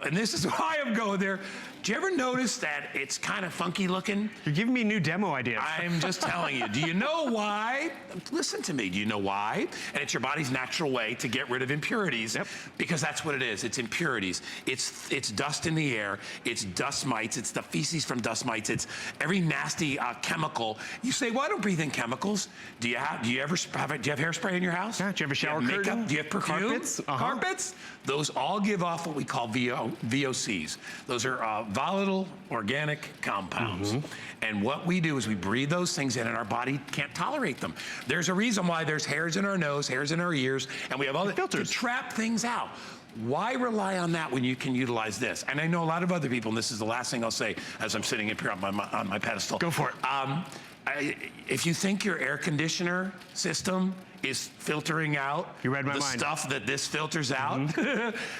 And this is why I'm going there. Do you ever notice that it's kind of funky looking? You're giving me new demo ideas. I'm just telling you. Do you know why? Listen to me. Do you know why? And it's your body's natural way to get rid of impurities. Because that's what it is. It's impurities. It's dust in the air. It's dust mites. It's the feces from dust mites. It's every nasty chemical. You say, well, I don't breathe in chemicals. Do you have hairspray in your house? Yeah. Do you have a shower curtain? Do you have perfume? Carpets? Carpets? Those all give off what we call VOCs. Those are volatile organic compounds. And what we do is we breathe those things in, and our body can't tolerate them. There's a reason why there's hairs in our nose, hairs in our ears, and we have all the filters to trap things out. Why rely on that when you can utilize this? And I know a lot of other people, and this is the last thing I'll say as I'm sitting up here on my pedestal. Go for it. If you think your air conditioner system is filtering out the stuff that this filters out,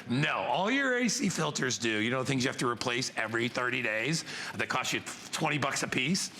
no, all your AC filters do, things you have to replace every 30 days that cost you 20 bucks a piece.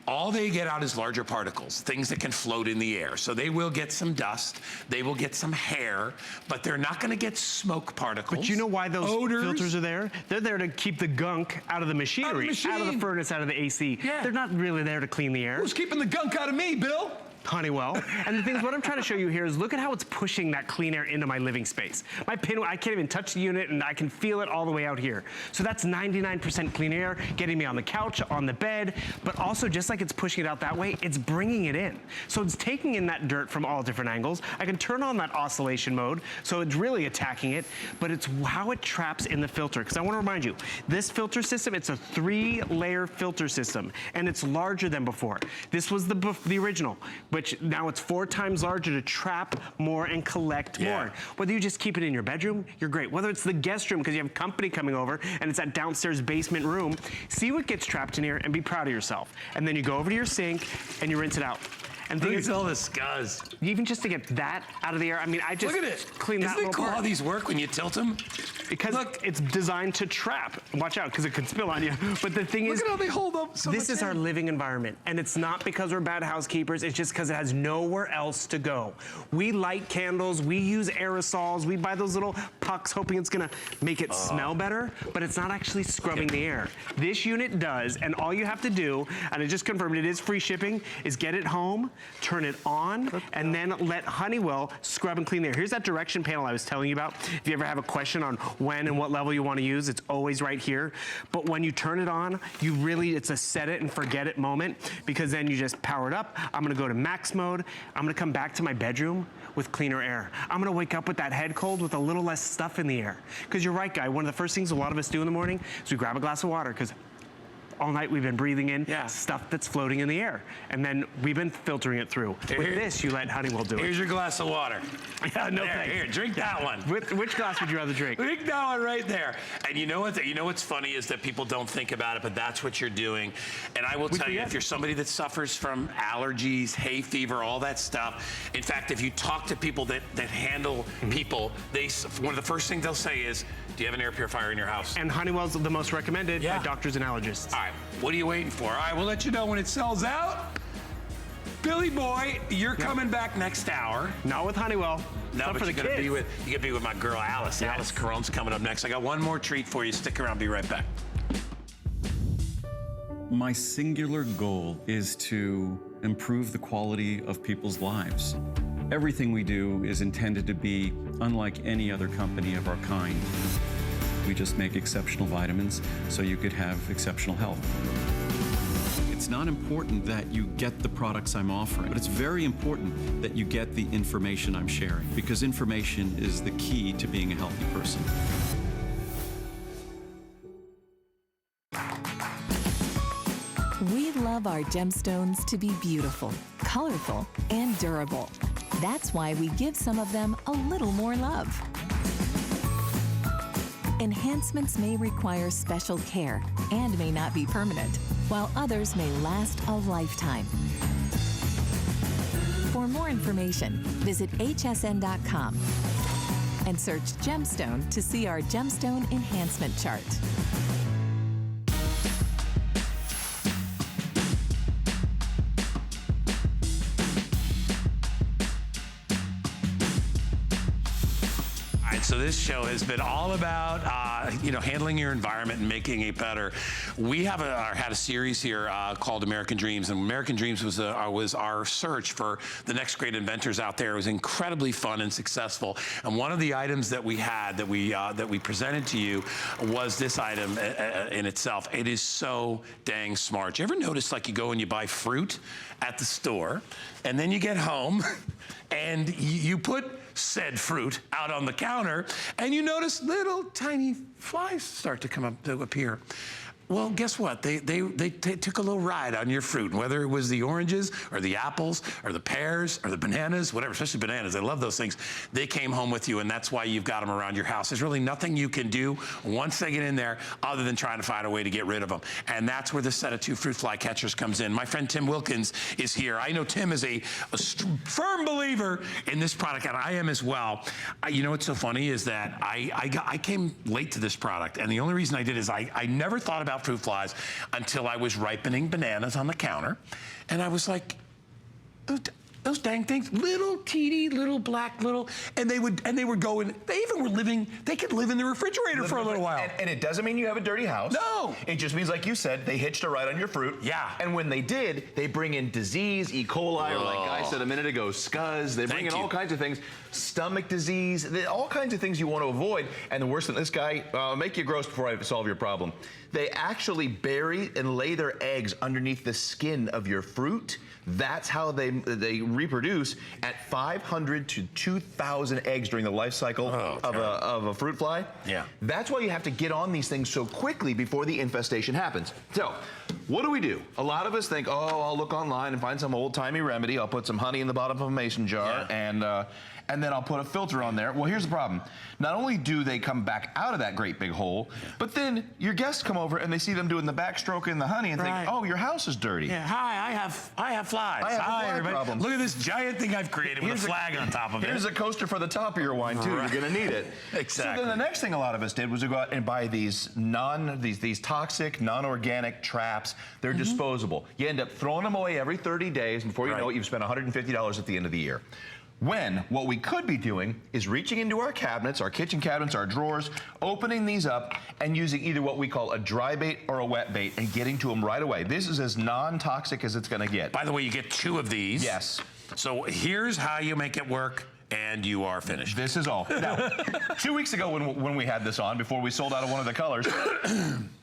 All they get out is larger particles, things that can float in the air. So they will get some dust, they will get some hair, but they're not gonna get smoke particles. But you know why those filters are there? They're there to keep the gunk out of the machinery, out of the furnace, out of the AC. Yeah. They're not really there to clean the air. Who's keeping the gunk out of me, Bill? Honeywell. And the thing is, what I'm trying to show you here is look at how it's pushing that clean air into my living space. My pin, I can't even touch the unit, and I can feel it all the way out here. So that's 99% clean air getting me on the couch, on the bed, but also just like it's pushing it out that way, it's bringing it in. So it's taking in that dirt from all different angles. I can turn on that oscillation mode, so it's really attacking it, but it's how it traps in the filter. Because I want to remind you, this filter system, it's a 3-layer filter system, and it's larger than before. This was the original, which now it's 4 times larger to trap more and collect more. Whether you just keep it in your bedroom, you're great. Whether it's the guest room because you have company coming over and it's that downstairs basement room, see what gets trapped in here and be proud of yourself. And then you go over to your sink and you rinse it out. And look at all the scuzz. Even just to get that out of the air, I mean, I just look at it. Clean that little part. Isn't it cool how these work when you tilt them? Because look, it's designed to trap. Watch out, because it could spill on you. But the thing is, look at how they hold up so this is our living environment, and it's not because we're bad housekeepers. It's just because it has nowhere else to go. We light candles, we use aerosols, we buy those little pucks, hoping it's gonna make it smell better, but it's not actually scrubbing the air. This unit does, and all you have to do, and I just confirmed it is free shipping, is get it home, turn it on, and then let Honeywell scrub and clean the air. Here's that direction panel I was telling you about. If you ever have a question on when and what level you want to use, it's always right here. But when you turn it on, you really, it's a set it and forget it moment, because then you just power it up. I'm gonna go to max mode. I'm gonna come back to my bedroom with cleaner air. I'm gonna wake up with that head cold with a little less stuff in the air. Because you're right, Guy, one of the first things a lot of us do in the morning is we grab a glass of water, because all night we've been breathing in stuff that's floating in the air. And then we've been filtering it through. With this, you let Honeywell do it. Here's your glass of water. Yeah, no thanks. Here, drink that one. Which glass would you rather drink? Drink that one right there. And you know what? You know what's funny is that people don't think about it, but that's what you're doing. And I will tell you, if you're somebody that suffers from allergies, hay fever, all that stuff, in fact, if you talk to people that handle people, one of the first things they'll say is, do you have an air purifier in your house? And Honeywell's the most recommended by doctors and allergists. All right, what are you waiting for? All right, we'll let you know when it sells out. Billy Boy, you're coming back next hour. Not with Honeywell. No, but you're gonna be with my girl Alice. Yes. Alice Caron's coming up next. I got one more treat for you. Stick around, be right back. My singular goal is to improve the quality of people's lives. Everything we do is intended to be unlike any other company of our kind. We just make exceptional vitamins so you could have exceptional health. It's not important that you get the products I'm offering, but it's very important that you get the information I'm sharing, because information is the key to being a healthy person. We love our gemstones to be beautiful, colorful, and durable. That's why we give some of them a little more love. Enhancements may require special care and may not be permanent, while others may last a lifetime. For more information, visit hsn.com and search gemstone to see our gemstone enhancement chart. So this show has been all about, handling your environment and making it better. We have had a series here called American Dreams, and American Dreams was our search for the next great inventors out there. It was incredibly fun and successful. And one of the items that we had that we presented to you was this item in itself. It is so dang smart. You ever notice, like, you go and you buy fruit at the store, and then you get home and you put said fruit out on the counter, and you notice little tiny flies start to appear. Well, guess what? They took a little ride on your fruit, whether it was the oranges or the apples or the pears or the bananas, whatever, especially bananas. I love those things. They came home with you, and that's why you've got them around your house. There's really nothing you can do once they get in there other than trying to find a way to get rid of them. And that's where the set of 2 fruit fly catchers comes in. My friend Tim Wilkins is here. I know Tim is a firm believer in this product, and I am as well. You know what's so funny is that I came late to this product, and the only reason I did is I never thought about fruit flies until I was ripening bananas on the counter, and I was like, those dang things, little teeny, little black, and they would go in. They could live in the refrigerator for a little while. And it doesn't mean you have a dirty house. No. It just means, like you said, they hitched a ride on your fruit. Yeah. And when they did, they bring in disease, E. coli, or like Guy said a minute ago, scuzz. They bring in all kinds of things, stomach disease, all kinds of things you want to avoid. And the worst than this guy, make you gross before I solve your problem. They actually bury and lay their eggs underneath the skin of your fruit. That's how they reproduce at 500 to 2,000 eggs during the life cycle of a fruit fly. Yeah. That's why you have to get on these things so quickly before the infestation happens. So, what do? A lot of us think, oh, I'll look online and find some old-timey remedy. I'll put some honey in the bottom of a mason jar, and then I'll put a filter on there. Well, here's the problem. Not only do they come back out of that great big hole, but then your guests come over and they see them doing the backstroke in the honey and think, oh, your house is dirty. Yeah, hi, I have flies. Hi, everybody. Problem. Look at this giant thing I've created with a flag on top of it. Here's a coaster for the top of your wine, too. You're gonna need it. Exactly. So then the next thing a lot of us did was to go out and buy these toxic, non-organic traps. They're disposable. You end up throwing them away every 30 days, and before you know it, you've spent $150 at the end of the year. When what we could be doing is reaching into our cabinets, our kitchen cabinets, our drawers, opening these up and using either what we call a dry bait or a wet bait and getting to them right away. This is as non-toxic as it's gonna get. By the way, you get 2 of these. Yes. So here's how you make it work, and you are finished. This is all. Now, 2 weeks ago when we had this on, before we sold out of one of the colors,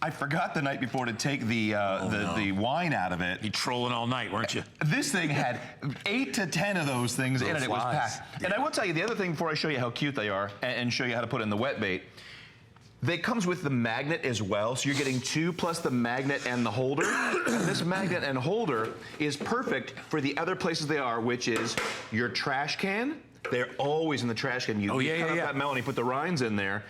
I forgot the night before to take the wine out of it. You trolling all night, weren't you? This thing had 8 to 10 of those things in it. It was packed. And I will tell you the other thing before I show you how cute they are and show you how to put in the wet bait. They comes with the magnet as well, so you're getting 2 plus the magnet and the holder. And this magnet and holder is perfect for the other places they are, which is your trash can. They're always in the trash can. You cut up that melon, you put the rinds in there,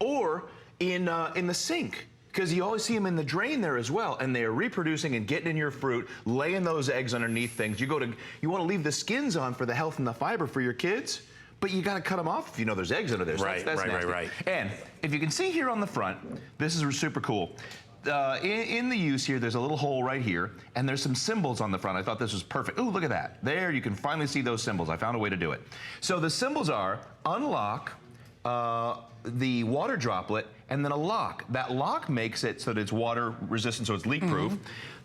or in the sink, because you always see them in the drain there as well, and they are reproducing and getting in your fruit, laying those eggs underneath things. You want to leave the skins on for the health and the fiber for your kids, but you got to cut them off if you know there's eggs under there. So that's nasty. And if you can see here on the front, this is super cool. In the use here, there's a little hole right here, and there's some symbols on the front. I thought this was perfect. Ooh, look at that. There, you can finally see those symbols. I found a way to do it. So the symbols are unlock, the water droplet, and then a lock. That lock makes it so that it's water resistant, so it's leak proof.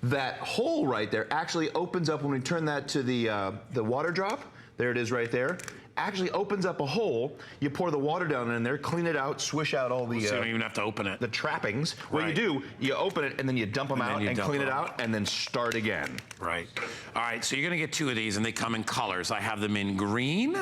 That hole right there actually opens up when we turn that to the water drop. There it is right there. Actually opens up a hole. You pour the water down in there, clean it out, swish out all the... so you don't even have to open it. The trappings. What you do, you open it and then you dump them out and clean it out and then start again. Right. All right, so you're gonna get 2 of these and they come in colors. I have them in green,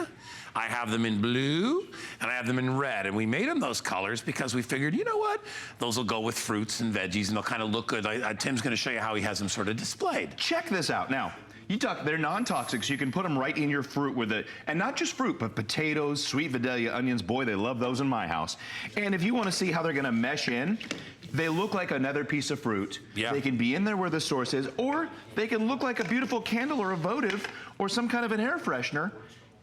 I have them in blue, and I have them in red. And we made them those colors because we figured, you know what? Those will go with fruits and veggies and they'll kind of look good. Tim's gonna show you how he has them sort of displayed. Check this out. Now, they're non-toxic, so you can put them right in your fruit with it. And not just fruit, but potatoes, sweet Vidalia, onions. Boy, they love those in my house. And if you want to see how they're going to mesh in, they look like another piece of fruit. Yeah. They can be in there where the source is, or they can look like a beautiful candle or a votive or some kind of an air freshener.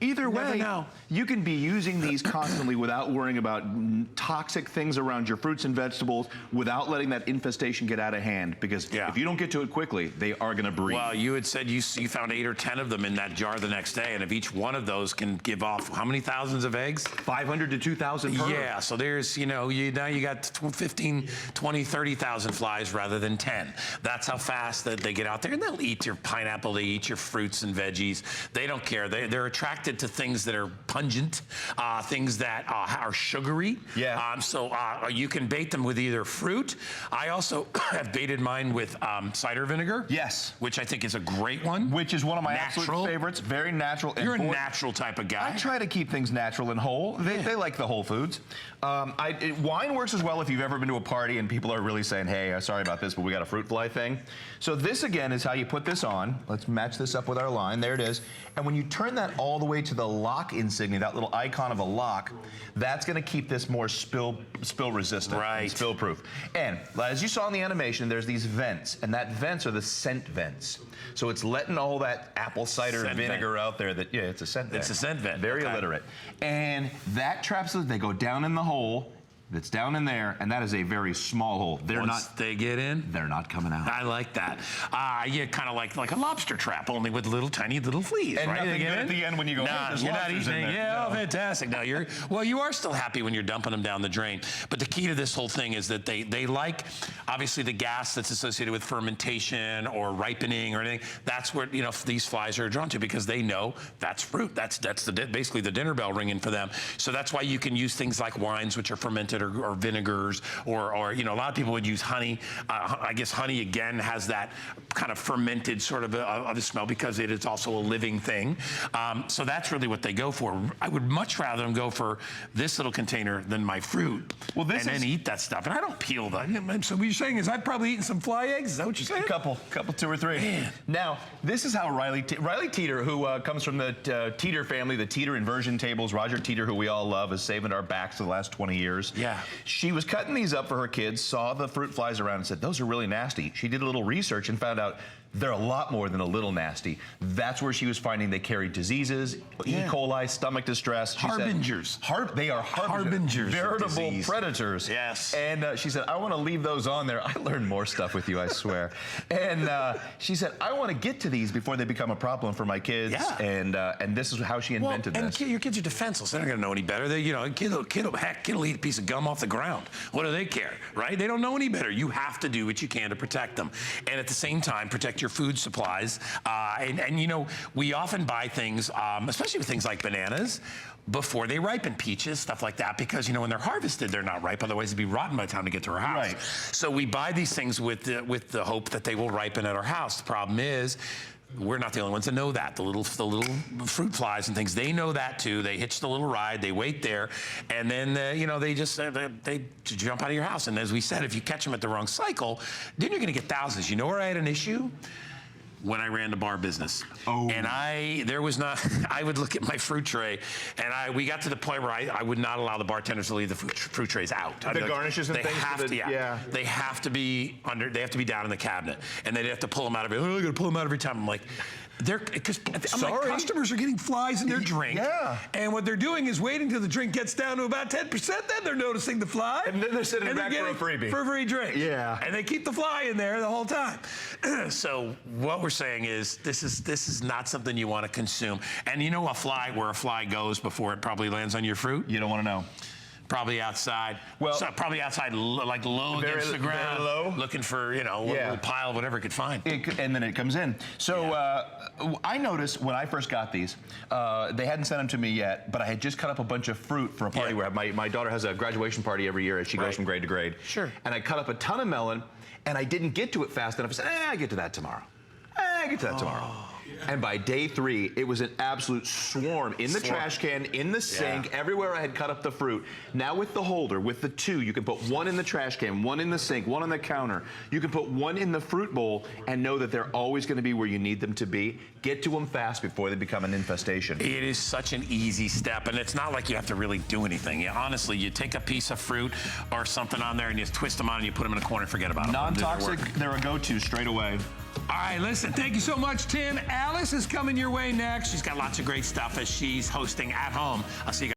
Either way, you can be using these constantly without worrying about toxic things around your fruits and vegetables, without letting that infestation get out of hand. Because if you don't get to it quickly, they are going to breed. Well, you had said you found 8 or 10 of them in that jar the next day, and if each one of those can give off how many thousands of eggs? 500 to 2,000 per. Yeah, so there's, now you got 15, 20, 30,000 flies rather than 10. That's how fast that they get out there, and they'll eat your pineapple, they eat your fruits and veggies. They don't care. They're attracted to things that are pungent, things that are sugary. Yeah. So you can bait them with either fruit. I also have baited mine with cider vinegar. Yes. Which I think is a great one. Which is one of my absolute favorites. Very natural. You're a natural type of guy. I try to keep things natural and whole. They like the whole foods. Wine works as well if you've ever been to a party and people are really saying, hey, sorry about this, but we got a fruit fly thing. So this, again, is how you put this on. Let's match this up with our line. There it is. And when you turn that all the way to the lock insignia, that little icon of a lock, that's going to keep this more spill resistant, and spill proof. And as you saw in the animation, there's these vents, and that vents are the scent vents. So it's letting all that apple cider vinegar out there. It's a scent vent. It's a scent vent. Very illiterate. And that traps them. They go down in the hole. That's down in there, and that is a very small hole. Once they get in, they're not coming out. I like that. Yeah, kind of like a lobster trap, only with tiny little fleas. And right? nothing good at the end when you go, nah, you're not eating. Yeah, oh, fantastic. No, you are still happy when you're dumping them down the drain. But the key to this whole thing is that they like, obviously, the gas that's associated with fermentation or ripening or anything. That's where these flies are drawn to, because they know that's fruit. That's basically the dinner bell ringing for them. So that's why you can use things like wines, which are fermented, or vinegars, or a lot of people would use honey. I guess honey, again, has that kind of fermented sort of a smell, because it is also a living thing. So that's really what they go for. I would much rather them go for this little container than my fruit, then eat that stuff. And I don't peel that. So what you're saying is I've probably eaten some fly eggs? Is that what you're saying? A couple, 2 or 3. Man. Now, this is how Riley Teeter, who comes from the Teeter family, the Teeter inversion tables. Roger Teeter, who we all love, has saved our backs for the last 20 years. Yeah. She was cutting these up for her kids, saw the fruit flies around and said, those are really nasty. She did a little research and found out they're a lot more than a little nasty. That's where she was finding they carry diseases, E. coli, stomach distress. She harbingers. They are harbingers. Veritable predators. Yes. And she said, I want to leave those on there. I learned more stuff with you, I swear. And she said, I want to get to these before they become a problem for my kids. Yeah. And this is how she invented this. And your kids are defenseless. They're not going to know any better. A kid will eat a piece of gum off the ground. What do they care, right? They don't know any better. You have to do what you can to protect them. And at the same time, protect your food supplies. We often buy things, especially with things like bananas, before they ripen, peaches, stuff like that, because when they're harvested, they're not ripe. Otherwise, it'd be rotten by the time they get to our house. Right. So we buy these things with the hope that they will ripen at our house. The problem is, we're not the only ones that know that. The little fruit flies and things, they know that too. They hitch the little ride, they wait there, and then they just they jump out of your house. And as we said, if you catch them at the wrong cycle, then you're going to get thousands. You know where I had an issue? When I ran the bar business. Oh. And I would look at my fruit tray, and we got to the point where I would not allow the bartenders to leave the fruit trays out. The garnishes and things? They have to be down in the cabinet. And they'd have to pull them out I gotta pull them out every time. I'm like, because customers are getting flies in their drink. Yeah. And what they're doing is waiting till the drink gets down to about 10%, then they're noticing the fly. And then they're sitting back for a freebie. For a free drink. Yeah. And they keep the fly in there the whole time. So what we're saying is this is not something you want to consume. And where a fly goes before it probably lands on your fruit? You don't want to know. Probably outside. Well, so probably outside, like low against the ground, very low. looking for, you know, a little pile of whatever it could find. And then it comes in. So I noticed when I first got these, they hadn't sent them to me yet, but I had just cut up a bunch of fruit for a party where my daughter has a graduation party every year as she goes from grade to grade. Sure. And I cut up a ton of melon, and I didn't get to it fast enough. I said, I get to that tomorrow. I get to that tomorrow. And by day 3, it was an absolute swarm in the trash can, in the sink, everywhere I had cut up the fruit. Now with the holder, with the 2, you can put 1 in the trash can, 1 in the sink, 1 on the counter. You can put 1 in the fruit bowl and know that they're always going to be where you need them to be. Get to them fast before they become an infestation. It is such an easy step, and it's not like you have to really do anything. Honestly, you take a piece of fruit or something on there and you twist them on and you put them in a corner and forget about them. Non-toxic, they're a go-to straight away. All right, listen, thank you so much, Tim. Alice is coming your way next. She's got lots of great stuff as she's hosting at home. I'll see you guys.